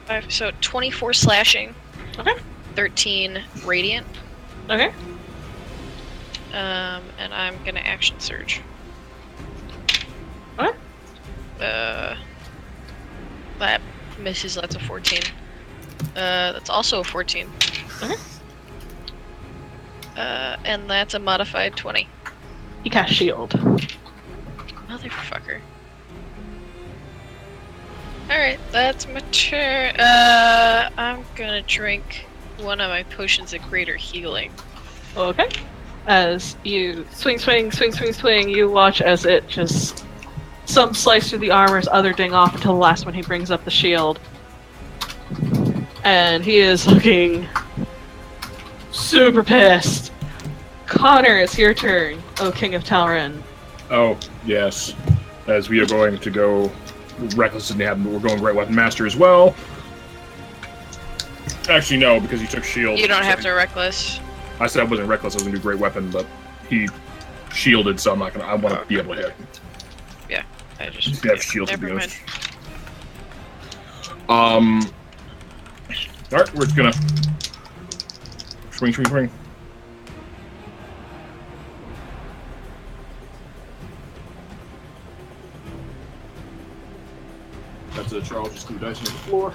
5. So 24 slashing. Okay. 13 radiant. Okay. And I'm gonna action surge. Okay. That misses. That's a 14. That's also a 14. Okay. And that's a modified 20. He cast shield. Motherfucker. Alright, that's my turn. I'm gonna drink one of my potions of greater healing. Okay. As you swing, you watch as it just some slice through the armor's other ding off until the last one he brings up the shield. And he is looking super pissed. Connor, it's your turn, O King of Tal'Ren. Oh, yes. As we are going to go Reckless and we're going Great Weapon Master as well. Actually, no, because he took shield. You don't have to reckless. I said I wasn't Reckless, I was going to do Great Weapon, but he shielded, so I'm not going to... I want to be able to hit. Yeah, I just... You have shield to be never honest. mind. Alright, we're just gonna... Swing. That's it, Charles. Just threw dice on the floor.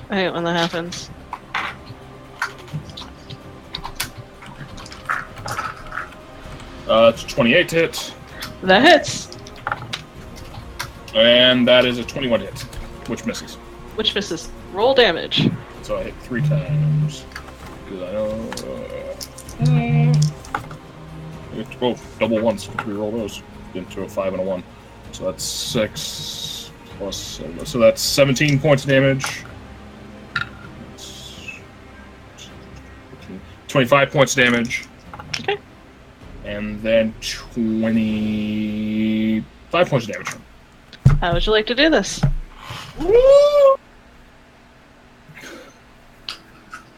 I hate when that happens. It's a 28 to hit, That hits. and that is a 21 hit, which misses. Which misses. Roll damage. So I hit 3 times. Because I know... oh, double ones. We roll those into a 5 and a 1. So that's 6 plus 7. So that's 17 points of damage. 25 points of damage. Okay. And then 25 points of damage. How would you like to do this?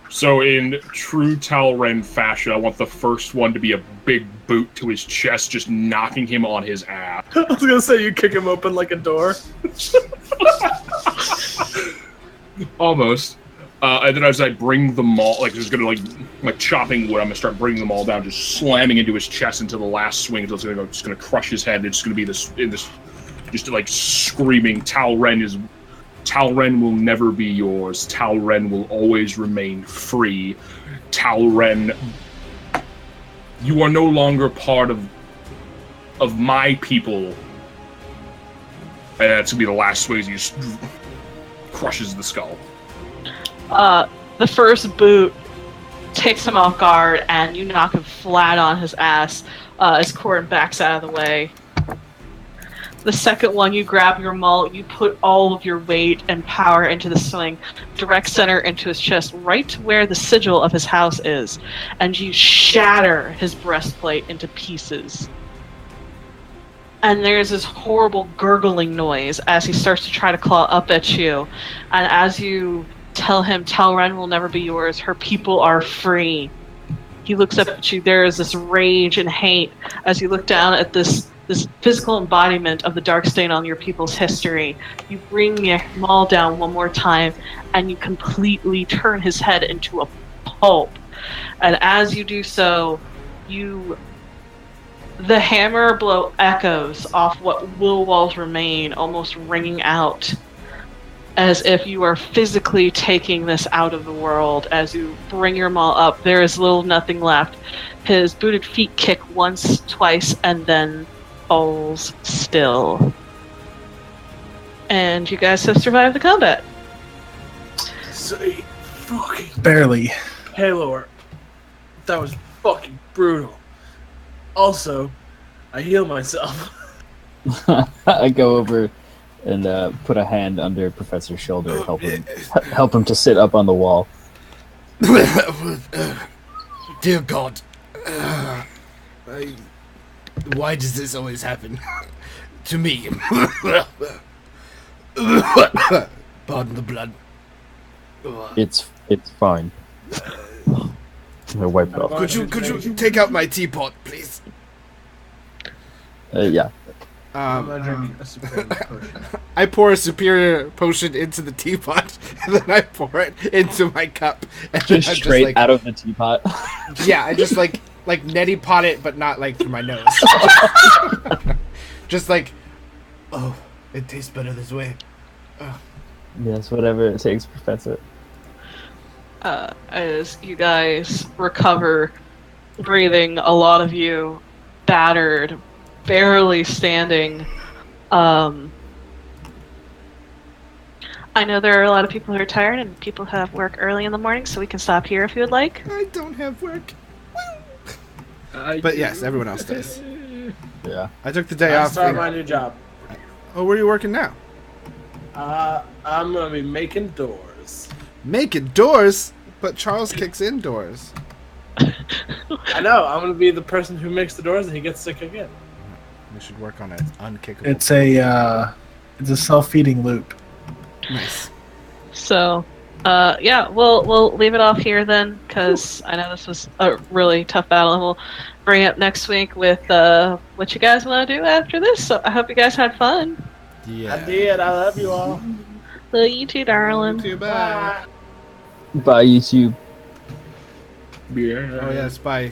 So in true Tal'Ren fashion, I want the first one to be a big boot to his chest, just knocking him on his ass. I was gonna say you kick him open like a door. Almost. And then as I bring them all, like just gonna like chopping wood, I'm gonna start bringing them all down, just slamming into his chest until the last swing, until it's just gonna crush his head. It's gonna be this just like screaming, Tal'Ren will never be yours. Tal'Ren will always remain free. Tal'Ren, you are no longer part of my people. And that's gonna be the last swing as he just crushes the skull. The first boot takes him off guard, and you knock him flat on his ass as Corin backs out of the way. The second one, you grab your maul, you put all of your weight and power into the swing, direct center into his chest, right to where the sigil of his house is, and you shatter his breastplate into pieces. And there's this horrible gurgling noise as he starts to try to claw up at you, and as you tell him Tal'Ren will never be yours, her people are free. He looks up at you, there is this rage and hate as you look down at this physical embodiment of the dark stain on your people's history. You bring your maul down one more time, and you completely turn his head into a pulp. And as you do so, the hammer blow echoes off what will walls remain, almost ringing out, as if you are physically taking this out of the world. As you bring your maul up, there is little nothing left. His booted feet kick once, twice, and then falls still. And you guys have survived the combat. Say fucking Barely. Halor. That was fucking brutal. Also, I heal myself. I go over and put a hand under Professor's shoulder, help him to sit up on the wall. Dear God. Why does this always happen to me? Pardon the blood. It's fine. I wipe it off. Could you take out my teapot, please? Yeah. I'm gonna drink a superior potion. I pour a superior potion into the teapot, and then I pour it into my cup. And Just I'm straight like, out of the teapot. yeah, I just like neti pot it, but not like through my nose. Just like, oh, it tastes better this way. Yes, whatever it takes, Professor. as you guys recover, breathing, a lot of you battered, barely standing. I know there are a lot of people who are tired and people have work early in the morning, so we can stop here if you would like. I don't have work. But yes, everyone else does. Yeah. I took the day I off. started my new job. Oh, where are you working now? I'm gonna be making doors. Making doors? But Charles kicks indoors. I know. I'm gonna be the person who makes the doors, and he gets to kick in. We should work on an unkickable. It's a self-feeding loop. Nice. So, yeah, we'll leave it off here then, because I know this was a really tough battle, and we'll bring it up next week with what you guys want to do after this. So I hope you guys had fun. Yeah. I did. I love you all. Love you too, darling. You too, bye. Bye, YouTube. Yeah. Oh yes, bye.